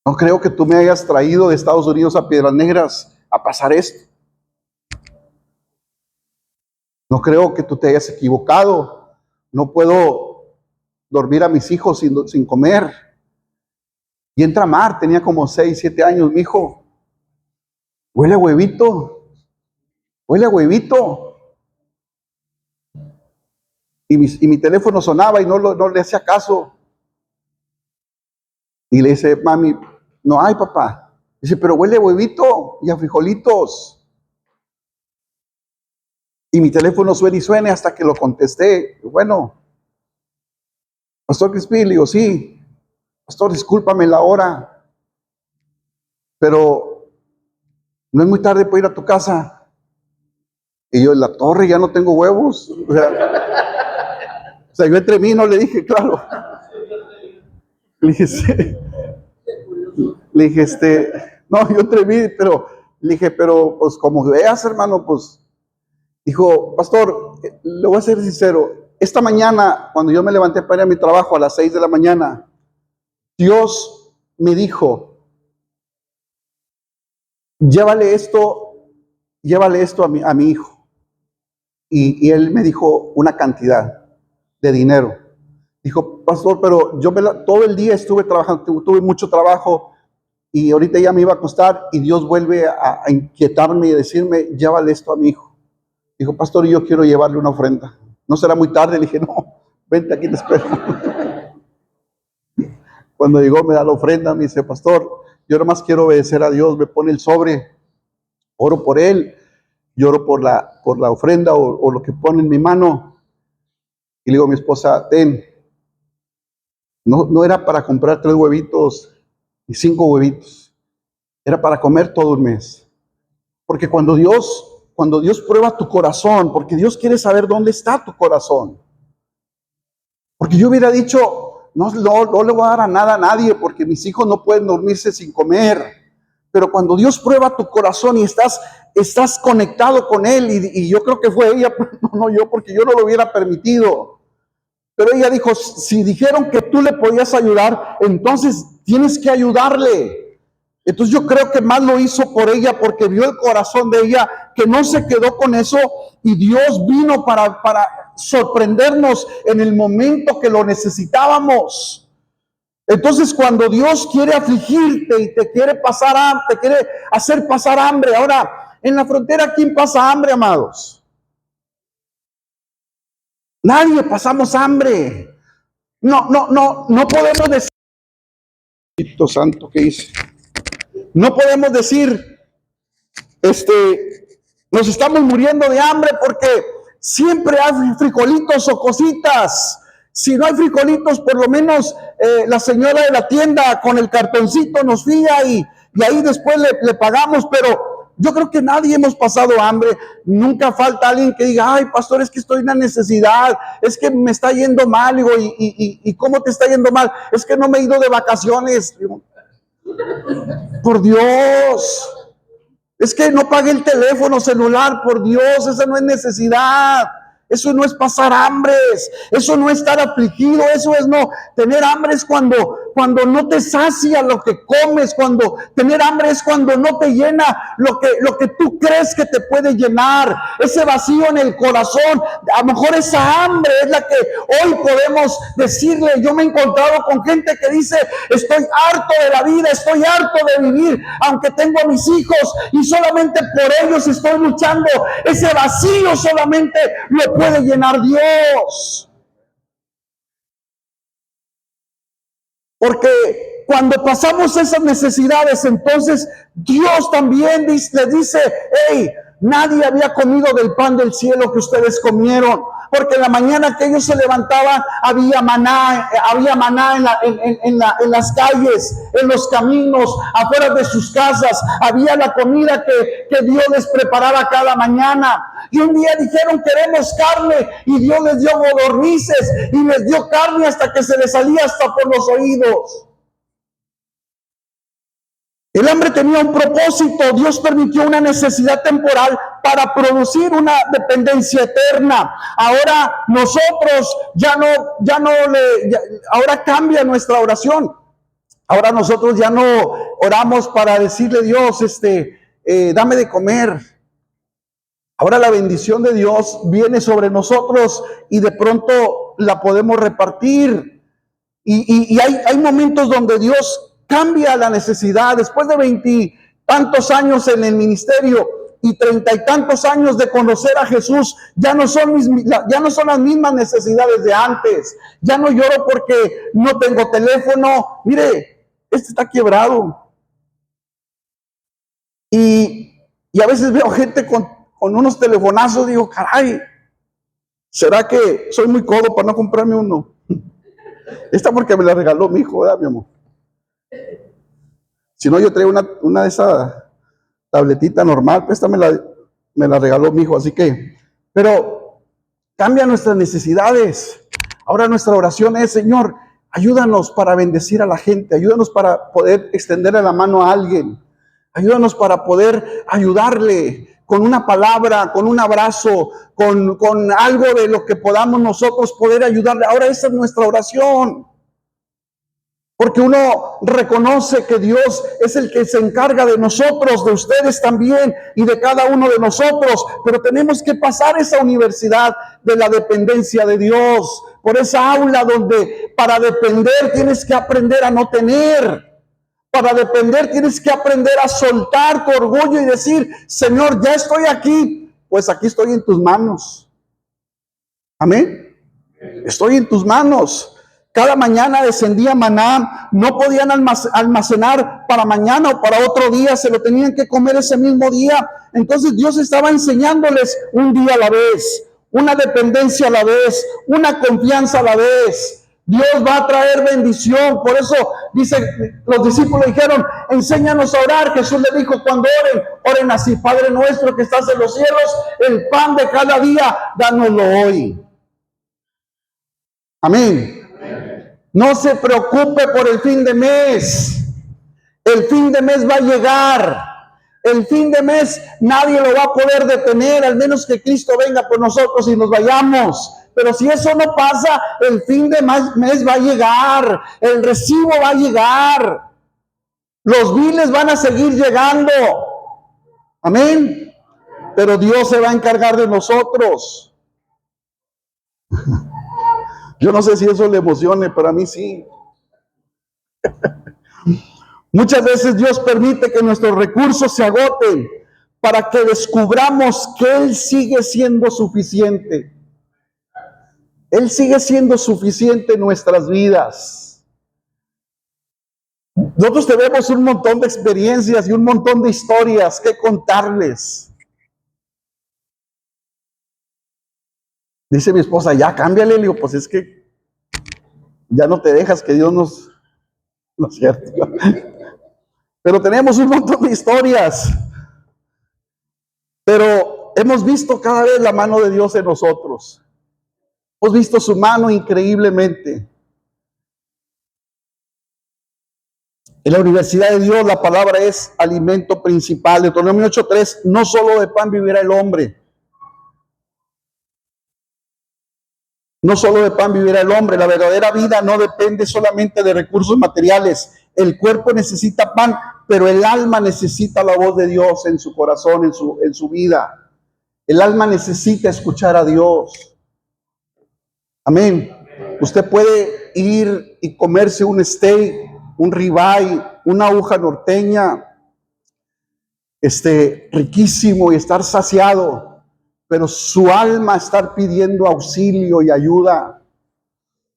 No creo que tú me hayas traído de Estados Unidos a Piedras Negras a pasar esto. No creo que tú te hayas equivocado. No puedo dormir a mis hijos sin comer. Y entra Mar, tenía como 6, 7 años, mi hijo. Huele a huevito. Huele a huevito. Y mi teléfono sonaba y no le hacía caso. Y le dice, mami, no hay, papá. Dice, pero huele a huevito y a frijolitos. Y mi teléfono suena y suena hasta que lo contesté. Bueno, Pastor Crispy, le digo, sí. Pastor, discúlpame la hora, pero no es muy tarde para ir a tu casa. Y yo, en la torre ya no tengo huevos. O sea, yo entre mí no le dije, claro. Le dije, sí. Le dije, no, yo entre mí, pero le dije, pero pues como veas, hermano, pues. Dijo, pastor, le voy a ser sincero. Esta mañana, cuando yo me levanté para ir a mi trabajo a las 6 de la mañana, Dios me dijo, llévale esto a mi hijo. Y él me dijo una cantidad de dinero. Dijo, pastor, pero yo todo el día estuve trabajando, tuve mucho trabajo y ahorita ya me iba a acostar y Dios vuelve a inquietarme y decirme, llévale esto a mi hijo. Dijo, pastor, yo quiero llevarle una ofrenda. ¿No será muy tarde? Le dije, no, vente, aquí te espero. Cuando llegó me da la ofrenda, me dice, pastor, yo nomás quiero obedecer a Dios, me pone el sobre, oro por él, lloro por la ofrenda o lo que pone en mi mano. Y le digo a mi esposa, ten, no era para comprar 3 huevitos y 5 huevitos, era para comer todo el mes. Porque cuando Dios prueba tu corazón, porque Dios quiere saber dónde está tu corazón. Porque yo hubiera dicho, no le voy a dar a nada a nadie, porque mis hijos no pueden dormirse sin comer. Pero cuando Dios prueba tu corazón y estás conectado con Él, y yo creo que fue ella, no yo, porque yo no lo hubiera permitido. Pero ella dijo, si dijeron que tú le podías ayudar, entonces tienes que ayudarle. Entonces yo creo que más lo hizo por ella, porque vio el corazón de ella, que no se quedó con eso y Dios vino para sorprendernos en el momento que lo necesitábamos. Entonces, cuando Dios quiere afligirte y te quiere te quiere hacer pasar hambre. Ahora, en la frontera, ¿quién pasa hambre, amados? Nadie pasamos hambre. No podemos decir, Espíritu Santo, ¿qué hice? No podemos decir, nos estamos muriendo de hambre porque siempre hay frijolitos o cositas. Si no hay frijolitos, por lo menos la señora de la tienda con el cartoncito nos fía y ahí después le pagamos, pero yo creo que nadie hemos pasado hambre. Nunca falta alguien que diga, ay, pastor, es que estoy en una necesidad, es que me está yendo mal. Digo, ¿y cómo te está yendo mal? Es que no me he ido de vacaciones. Digo, por Dios, es que no pagué el teléfono celular. Por Dios, esa no es necesidad. Eso no es pasar hambres, eso no es estar afligido, eso es no. Tener hambre es cuando no te sacia lo que comes, cuando tener hambre es cuando no te llena lo que tú crees que te puede llenar, ese vacío en el corazón. A lo mejor esa hambre es la que hoy podemos decirle. Yo me he encontrado con gente que dice, estoy harto de la vida, estoy harto de vivir, aunque tengo a mis hijos y solamente por ellos estoy luchando. Ese vacío solamente lo puede llenar Dios. Porque cuando pasamos esas necesidades, entonces Dios también le dice, hey, nadie había comido del pan del cielo que ustedes comieron. Porque en la mañana que ellos se levantaban, había maná en las calles, en los caminos, afuera de sus casas. Había la comida que Dios les preparaba cada mañana. Y un día dijeron, queremos carne, y Dios les dio codornices y les dio carne hasta que se les salía hasta por los oídos. El hambre tenía un propósito. Dios permitió una necesidad temporal para producir una dependencia eterna. Ahora nosotros ahora cambia nuestra oración. Ahora nosotros ya no oramos para decirle, Dios, dame de comer. Ahora la bendición de Dios viene sobre nosotros y de pronto la podemos repartir. Y hay momentos donde Dios cambia la necesidad. Después de 20 tantos años en el ministerio y 30 y tantos años de conocer a Jesús, ya no son las mismas necesidades de antes. Ya no lloro porque no tengo teléfono. Mire, está quebrado. Y a veces veo gente con unos telefonazos. Digo, caray, ¿será que soy muy codo para no comprarme uno? Esta porque me la regaló mi hijo, ¿verdad, mi amor? Si no, yo traigo una de esas tabletita normal, pues esta me la regaló mi hijo, así que, pero cambia nuestras necesidades. Ahora nuestra oración es, Señor, ayúdanos para bendecir a la gente, ayúdanos para poder extenderle la mano a alguien, ayúdanos para poder ayudarle con una palabra, con un abrazo, con algo de lo que podamos nosotros poder ayudarle. Ahora esa es nuestra oración. Porque uno reconoce que Dios es el que se encarga de nosotros, de ustedes también y de cada uno de nosotros. Pero tenemos que pasar esa universidad de la dependencia de Dios, por esa aula donde para depender tienes que aprender a no tener. Para depender tienes que aprender a soltar tu orgullo y decir, Señor, ya estoy aquí, pues aquí estoy en tus manos. Amén. Estoy en tus manos. Cada mañana descendía maná, no podían almacenar para mañana o para otro día, se lo tenían que comer ese mismo día. Entonces Dios estaba enseñándoles un día a la vez, una dependencia a la vez, una confianza a la vez. Dios va a traer bendición. Por eso dice, los discípulos dijeron, enséñanos a orar. Jesús le dijo, cuando oren así: Padre nuestro que estás en los cielos, el pan de cada día, dánoslo hoy. Amén. No se preocupe por el fin de mes. El fin de mes va a llegar. El fin de mes nadie lo va a poder detener, al menos que Cristo venga por nosotros y nos vayamos. Pero si eso no pasa, el fin de mes va a llegar. El recibo va a llegar. Los biles van a seguir llegando. Amén. pero Dios se va a encargar de nosotros. Yo no sé si eso le emocione, pero a mí sí. Muchas veces Dios permite que nuestros recursos se agoten para que descubramos que Él sigue siendo suficiente. Él sigue siendo suficiente en nuestras vidas. Nosotros tenemos un montón de experiencias y un montón de historias que contarles. Dice mi esposa, ya cámbiale. Le digo, pues es que ya no te dejas que Dios nos... No es cierto. Pero tenemos un montón de historias. Pero hemos visto cada vez la mano de Dios en nosotros. Hemos visto su mano increíblemente. En la universidad de Dios la palabra es alimento principal. Deuteronomio 8:3, no solo de pan vivirá el hombre. No solo de pan vivirá el hombre. La verdadera vida no depende solamente de recursos materiales. El cuerpo necesita pan, pero el alma necesita la voz de Dios en su corazón, en su vida. El alma necesita escuchar a Dios. Amén. Usted puede ir y comerse un steak, un ribeye, una aguja norteña, riquísimo y estar saciado, pero su alma estar pidiendo auxilio y ayuda.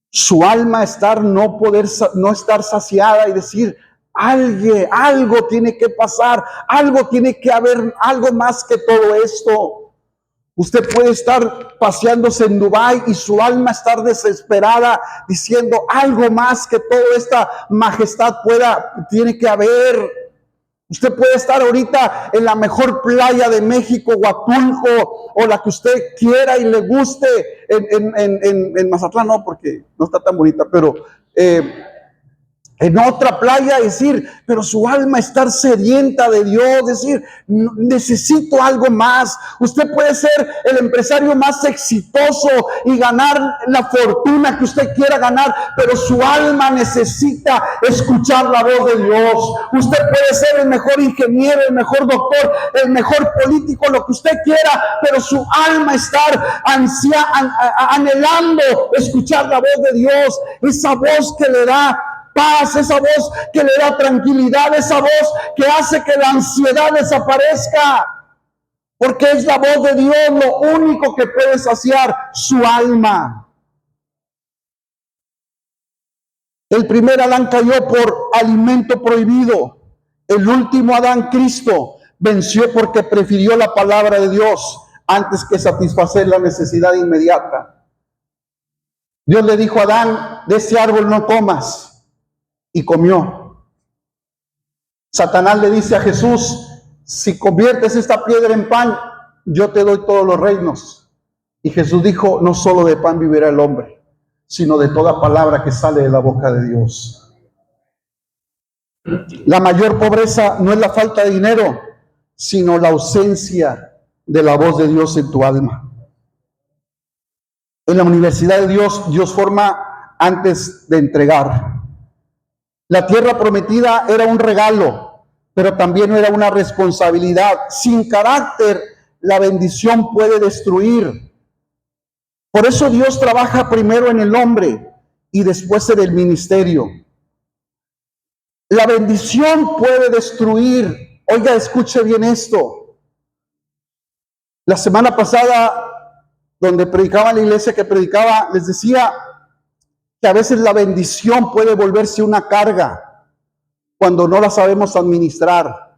Su alma no estar saciada y decir, algo tiene que pasar, algo tiene que haber, algo más que todo esto. Usted puede estar paseándose en Dubái y su alma estar desesperada diciendo algo más que toda esta majestad tiene que haber. Usted puede estar ahorita en la mejor playa de México, Huatulco, o la que usted quiera y le guste, en Mazatlán, no, porque no está tan bonita, pero en otra playa, decir, pero su alma estar sedienta de Dios, decir, necesito algo más. Usted puede ser el empresario más exitoso y ganar la fortuna que usted quiera ganar, pero su alma necesita escuchar la voz de Dios. Usted puede ser el mejor ingeniero, el mejor doctor, el mejor político, lo que usted quiera, pero su alma estar anhelando escuchar la voz de Dios, esa voz que le da paz, esa voz que le da tranquilidad, esa voz que hace que la ansiedad desaparezca, porque es la voz de Dios lo único que puede saciar su alma. El primer Adán cayó por alimento prohibido. El último Adán, Cristo, venció porque prefirió la palabra de Dios antes que satisfacer la necesidad inmediata. Dios le dijo a Adán, de ese árbol no comas. Y comió. Satanás le dice a Jesús, si conviertes esta piedra en pan, yo te doy todos los reinos. Y Jesús dijo, no solo de pan vivirá el hombre, sino de toda palabra que sale de la boca de Dios. La mayor pobreza no es la falta de dinero, sino la ausencia de la voz de Dios en tu alma. En la universidad de Dios, Dios forma antes de entregar. La tierra prometida era un regalo, pero también era una responsabilidad. Sin carácter, la bendición puede destruir. Por eso Dios trabaja primero en el hombre y después en el ministerio. La bendición puede destruir. Oiga, escuche bien esto. La semana pasada, donde predicaba en la iglesia que predicaba, les decía que a veces la bendición puede volverse una carga cuando no la sabemos administrar.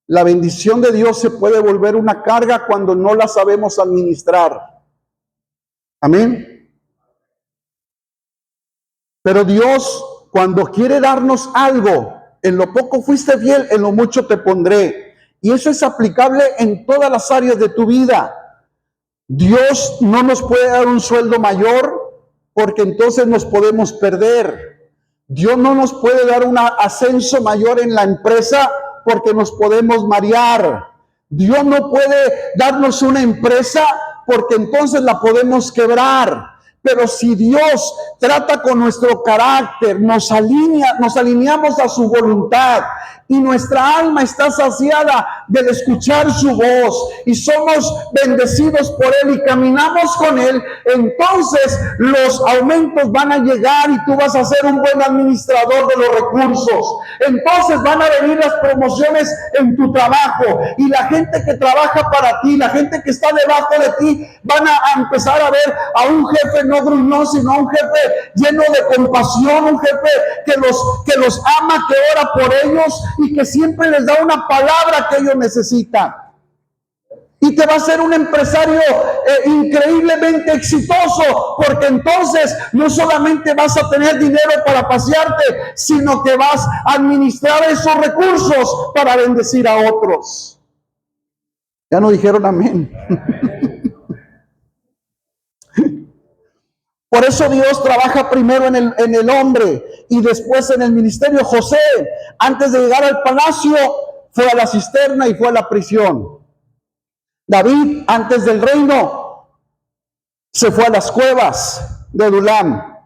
La bendición de Dios se puede volver una carga cuando no la sabemos administrar. Amén. Pero Dios, cuando quiere darnos algo, en lo poco fuiste fiel, en lo mucho te pondré. Y eso es aplicable en todas las áreas de tu vida. Dios no nos puede dar un sueldo mayor, porque entonces nos podemos perder. Dios no nos puede dar un ascenso mayor en la empresa porque nos podemos marear. Dios no puede darnos una empresa porque entonces la podemos quebrar. Pero si Dios trata con nuestro carácter, nos alineamos a su voluntad y nuestra alma está saciada del escuchar su voz y somos bendecidos por Él y caminamos con Él, entonces los aumentos van a llegar y tú vas a ser un buen administrador de los recursos. Entonces van a venir las promociones en tu trabajo y la gente que trabaja para ti, la gente que está debajo de ti, van a empezar a ver a un jefe no gruñón, sino a un jefe lleno de compasión, un jefe que los ama, que ora por ellos y que siempre les da una palabra que ellos necesitan. Y te va a ser un empresario increíblemente exitoso, porque entonces no solamente vas a tener dinero para pasearte, sino que vas a administrar esos recursos para bendecir a otros. Ya no dijeron amén. Por eso Dios trabaja primero en el hombre y después en el ministerio. José, antes de llegar al palacio, fue a la cisterna y fue a la prisión. David, antes del reino, se fue a las cuevas de Adulam.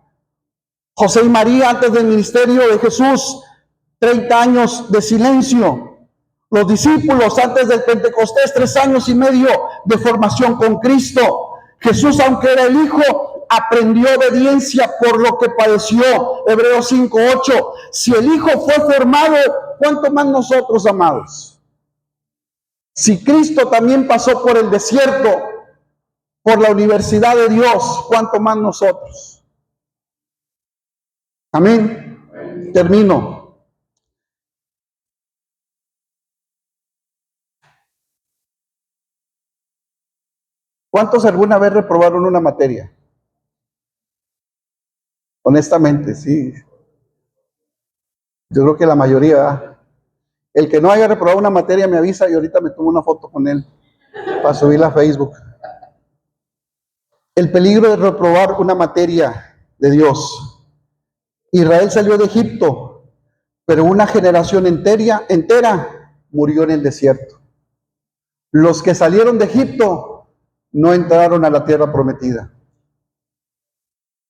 José y María, antes del ministerio de Jesús, 30 años de silencio. Los discípulos, antes del Pentecostés, 3 años y medio de formación con Cristo. Jesús, aunque era el Hijo, aprendió obediencia por lo que padeció. Hebreos 5:8. Si el Hijo fue formado, ¿cuánto más nosotros, amados? Si Cristo también pasó por el desierto, por la universidad de Dios, ¿cuánto más nosotros? Amén. Termino. ¿Cuántos alguna vez reprobaron una materia? Honestamente, sí. Yo creo que la mayoría, ¿verdad? El que no haya reprobado una materia me avisa y ahorita me tomo una foto con él para subirla a Facebook. El peligro de reprobar una materia de Dios. Israel salió de Egipto, pero una generación entera murió en el desierto. Los que salieron de Egipto no entraron a la tierra prometida.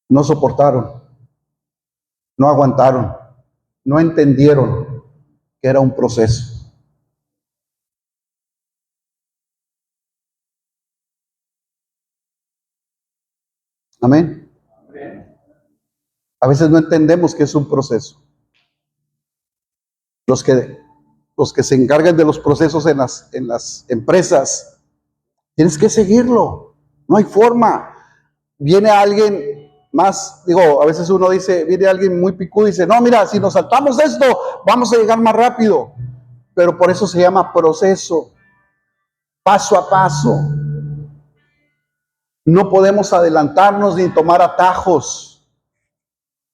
No soportaron, no aguantaron, no entendieron que era un proceso. Amén. A veces no entendemos que es un proceso. Los que se encargan de los procesos en las empresas, tienes que seguirlo. No hay forma. Viene alguien más, a veces uno dice, viene alguien muy picudo y dice, no, mira, si nos saltamos esto, vamos a llegar más rápido. Pero por eso se llama proceso, paso a paso. No podemos adelantarnos ni tomar atajos.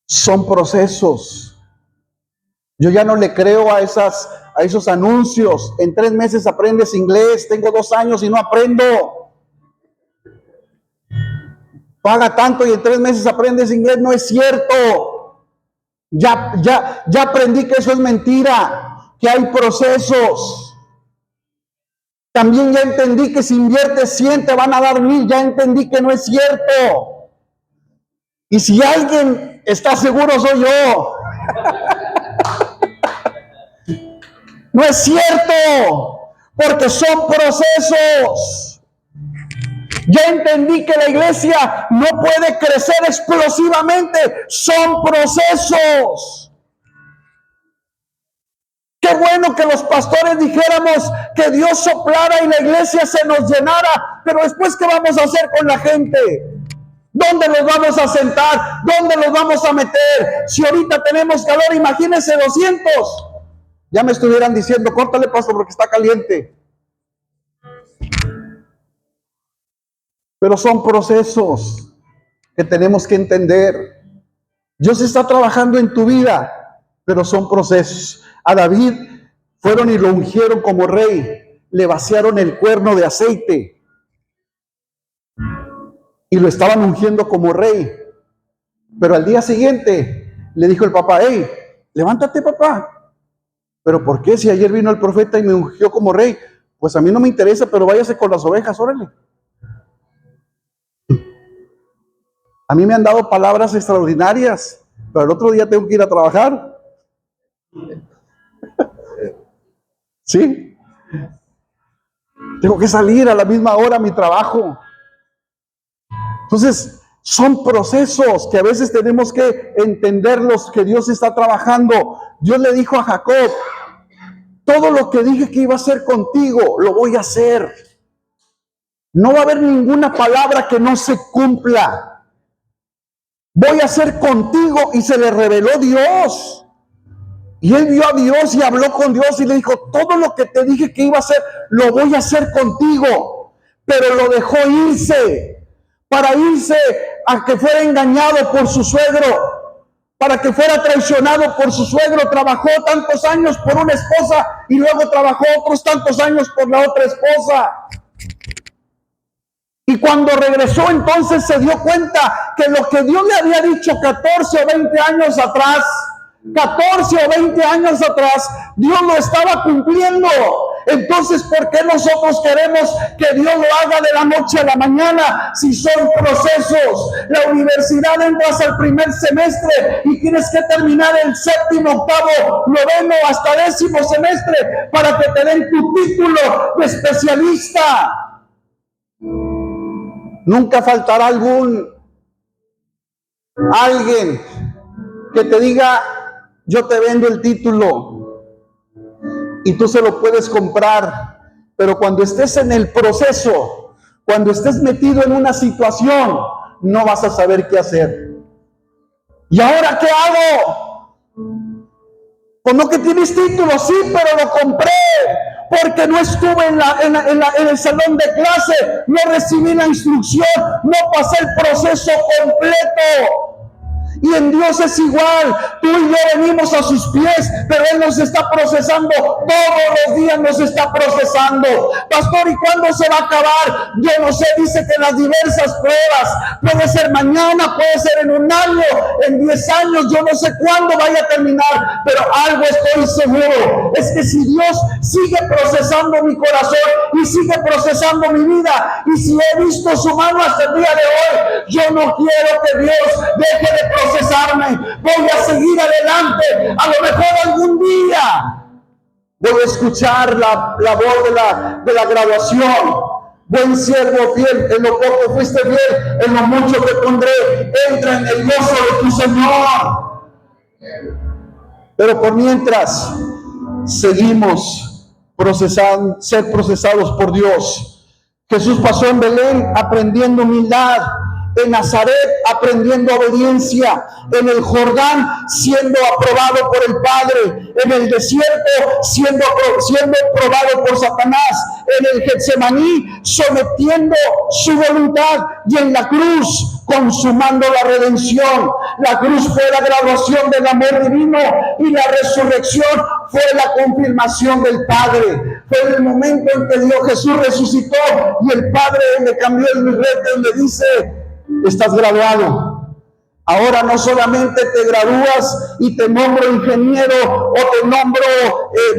Son procesos. Yo ya no le creo a esos anuncios. En 3 meses aprendes inglés. Tengo 2 años y no aprendo. Paga tanto y en 3 meses aprendes inglés. No es cierto. Ya aprendí que eso es mentira. Que hay procesos. También ya entendí que si inviertes 100 te van a dar 1000. Ya entendí que no es cierto. Y si alguien está seguro soy yo. No es cierto, porque son procesos. Ya entendí que la iglesia no puede crecer explosivamente, son procesos. Qué bueno que los pastores dijéramos que Dios soplara y la iglesia se nos llenara, pero después, ¿qué vamos a hacer con la gente? ¿Dónde los vamos a sentar? ¿Dónde los vamos a meter? Si ahorita tenemos calor, imagínense 200. Ya me estuvieran diciendo, córtale, pastor, porque está caliente. Pero son procesos que tenemos que entender. Dios está trabajando en tu vida, pero son procesos. A David fueron y lo ungieron como rey, le vaciaron el cuerno de aceite y lo estaban ungiendo como rey. Pero al día siguiente le dijo el papá, hey, levántate, papá. ¿Pero por qué? Si ayer vino el profeta y me ungió como rey. Pues a mí no me interesa, pero váyase con las ovejas, órale. A mí me han dado palabras extraordinarias, pero el otro día tengo que ir a trabajar. ¿Sí? Tengo que salir a la misma hora a mi trabajo. Entonces, son procesos que a veces tenemos que entenderlos, que Dios está trabajando. Dios le dijo a Jacob, todo lo que dije que iba a hacer contigo, lo voy a hacer. No va a haber ninguna palabra que no se cumpla. Voy a hacer contigo, y se le reveló Dios. Y él vio a Dios y habló con Dios y le dijo, todo lo que te dije que iba a hacer, lo voy a hacer contigo. Pero lo dejó irse, para irse a que fuera engañado por su suegro, para que fuera traicionado por su suegro. Trabajó tantos años por una esposa y luego trabajó otros tantos años por la otra esposa. Y cuando regresó, entonces se dio cuenta que lo que Dios le había dicho 14 o 20 años atrás, 14 o 20 años atrás, Dios lo estaba cumpliendo. Entonces, ¿por qué nosotros queremos que Dios lo haga de la noche a la mañana si son procesos? La universidad, entras al primer semestre y tienes que terminar el séptimo, octavo, noveno, hasta 10º semestre para que te den tu título de especialista. Nunca faltará alguien que te diga, yo te vendo el título, y tú se lo puedes comprar, pero cuando estés en el proceso, cuando estés metido en una situación, no vas a saber qué hacer. ¿Y ahora qué hago? Pues no que tienes título, sí, pero lo compré, porque no estuve en el salón de clase, no recibí la instrucción, no pasé el proceso completo. Y en Dios es igual. Tú y yo venimos a sus pies, pero Él nos está procesando. Todos los días nos está procesando. Pastor, ¿y cuándo se va a acabar? Yo no sé, dice que las diversas pruebas. Puede ser mañana, puede ser en un año, en 10 años. Yo no sé cuándo vaya a terminar, pero algo estoy seguro. Es que si Dios sigue procesando mi corazón y sigue procesando mi vida, y si he visto su mano hasta el día de hoy, yo no quiero que Dios deje de procesarme. Voy a seguir adelante. A lo mejor algún día voy a escuchar la voz de la graduación. Buen siervo fiel, en lo poco fuiste fiel, en lo mucho te pondré. Entra en el gozo de tu Señor. Pero por mientras seguimos ser procesados por Dios. Jesús pasó en Belén aprendiendo humildad, en Nazaret aprendiendo obediencia, en el Jordán siendo aprobado por el Padre, en el desierto siendo probado por Satanás, en el Getsemaní sometiendo su voluntad, y en la cruz consumando la redención. La cruz fue la graduación del amor divino, y la resurrección fue la confirmación del Padre. Fue el momento en que Dios Jesús resucitó y el Padre le cambió el birrete y le dice: estás graduado. Ahora no solamente te gradúas y te nombro ingeniero o te nombro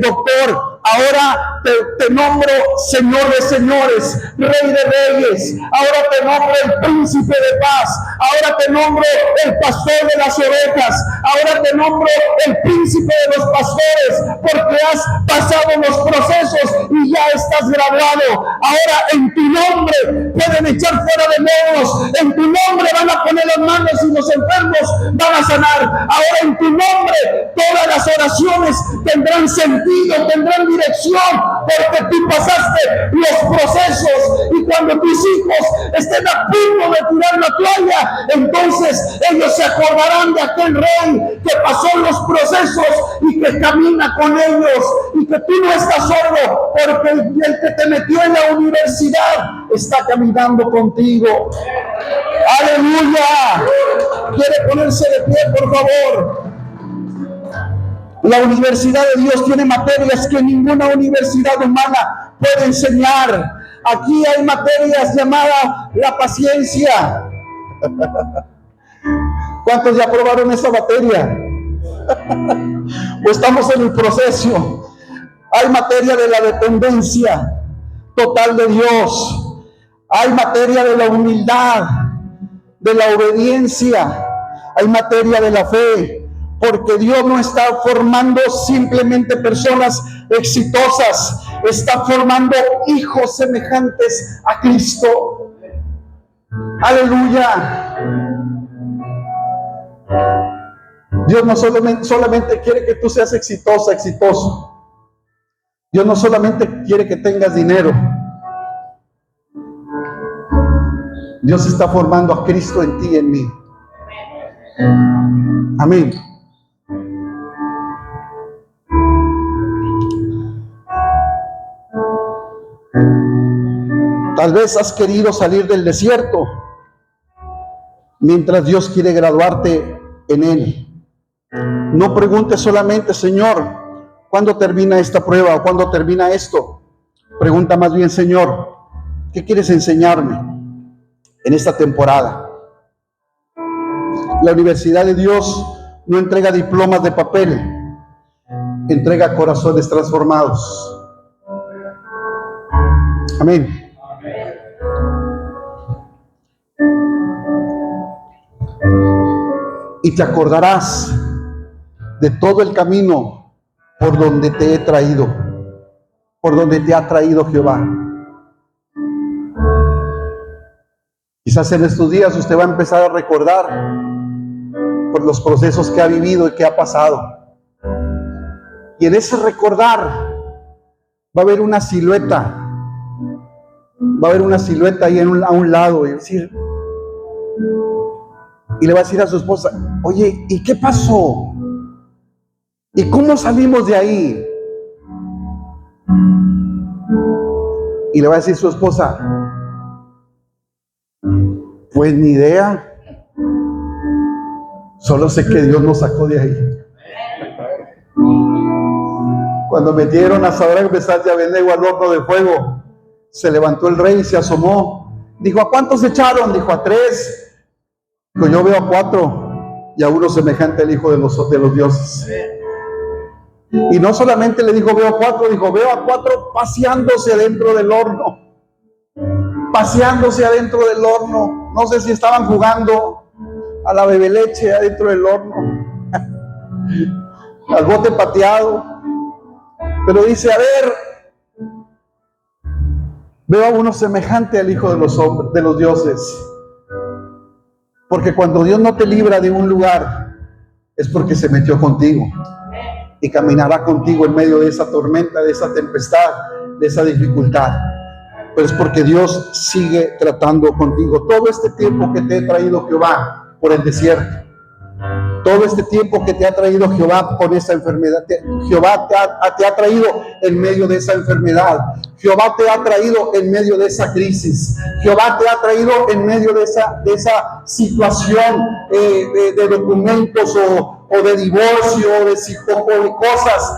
doctor, ahora te nombro Señor de señores, Rey de reyes. Ahora te nombro el príncipe de paz. Ahora te nombro el pastor de las ovejas. Ahora te nombro el príncipe de los pastores, porque has pasado los procesos y ya estás graduado. Ahora en tu nombre pueden echar fuera demonios. En tu nombre van a poner las manos y los enfermos van a sanar. Ahora en tu nombre todas las oraciones tendrán sentido, tendrán dirección, porque tú pasaste los procesos, y cuando tus hijos estén a punto de tirar la toalla, entonces ellos se acordarán de aquel rey que pasó los procesos y que camina con ellos, y que tú no estás solo, porque el que te metió en la universidad está caminando contigo. ¡Aleluya! ¿Quiere ponerse de pie, por favor? La universidad de Dios tiene materias que ninguna universidad humana puede enseñar. Aquí hay materias llamadas la paciencia. ¿Cuántos ya probaron esa materia? O estamos en el proceso. Hay materia de la dependencia total de Dios. Hay materia de la humildad, de la obediencia. Hay materia de la fe. Porque Dios no está formando simplemente personas exitosas, está formando hijos semejantes a Cristo. Aleluya. Dios no solamente quiere que tú seas exitosa, exitoso. Dios no solamente quiere que tengas dinero. Dios está formando a Cristo en ti y en mí. Amén. Tal vez has querido salir del desierto mientras Dios quiere graduarte en Él. No preguntes solamente, Señor, ¿cuándo termina esta prueba o cuándo termina esto? Pregunta más bien, Señor, ¿qué quieres enseñarme en esta temporada? La Universidad de Dios no entrega diplomas de papel, entrega corazones transformados. Amén. Y te acordarás de todo el camino por donde te he traído, por donde te ha traído Jehová. Quizás en estos días usted va a empezar a recordar por los procesos que ha vivido y que ha pasado. Y en ese recordar va a haber una silueta. Va a haber una silueta ahí a un lado y le va a decir a su esposa, oye, ¿y qué pasó? ¿Y cómo salimos de ahí? Y le va a decir su esposa, pues ni idea. Solo sé que Dios nos sacó de ahí. Cuando metieron a Sadrach, Mesach y Abednego al horno de fuego, se levantó el rey y se asomó. Dijo, ¿a cuántos echaron? Dijo, a 3. Dijo, yo veo a 4 y a uno semejante al Hijo de los dioses. Y no solamente le dijo, veo a 4, dijo, veo a 4 paseándose adentro del horno. Paseándose adentro del horno. No sé si estaban jugando a la bebeleche adentro del horno. Al bote pateado. Pero dice, a ver, veo a uno semejante al Hijo de los hombres, de los dioses. Porque cuando Dios no te libra de un lugar, es porque se metió contigo. Y caminará contigo en medio de esa tormenta, de esa tempestad, de esa dificultad. Pero es porque Dios sigue tratando contigo. Todo este tiempo que te he traído Jehová por el desierto, todo este tiempo que te ha traído Jehová con esa enfermedad, Jehová te ha traído en medio de esa enfermedad, Jehová te ha traído en medio de esa crisis, Jehová te ha traído en medio de esa situación de documentos o de divorcio o de cosas.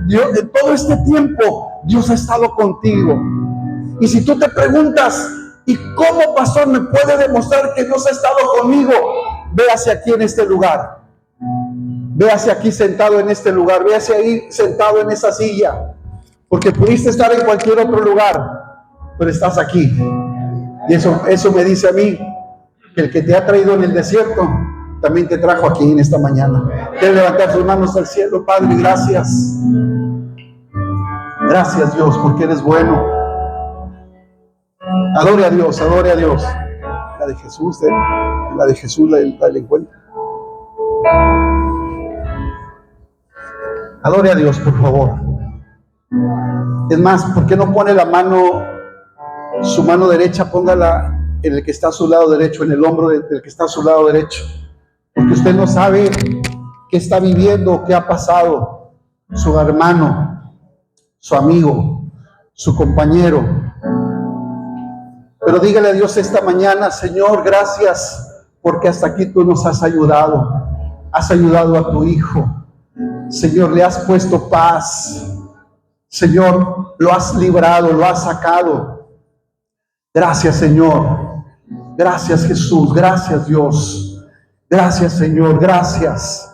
Dios, en todo este tiempo Dios ha estado contigo. Y si tú te preguntas, ¿y cómo, pastor, me puede demostrar que Dios ha estado conmigo? Véase aquí en este lugar. Véase aquí sentado en este lugar. Véase ahí sentado en esa silla. Porque pudiste estar en cualquier otro lugar, pero estás aquí. Y eso me dice a mí que el que te ha traído en el desierto también te trajo aquí en esta mañana. Quiero levantar sus manos al cielo. Padre, gracias. Gracias, Dios, porque eres bueno. Adore a Dios, adore a Dios. La de Jesús, la encuentra. Adore a Dios, por favor. Es más, ¿por qué no pone su mano derecha, póngala en el que está a su lado derecho, en el hombro del que está a su lado derecho? Porque usted no sabe qué está viviendo, qué ha pasado su hermano, su amigo, su compañero. Pero dígale a Dios esta mañana, Señor, gracias, porque hasta aquí tú nos has ayudado. Has ayudado a tu hijo. Señor, le has puesto paz. Señor, lo has librado, lo has sacado. Gracias, Señor. Gracias, Jesús. Gracias, Dios. Gracias, Señor. Gracias.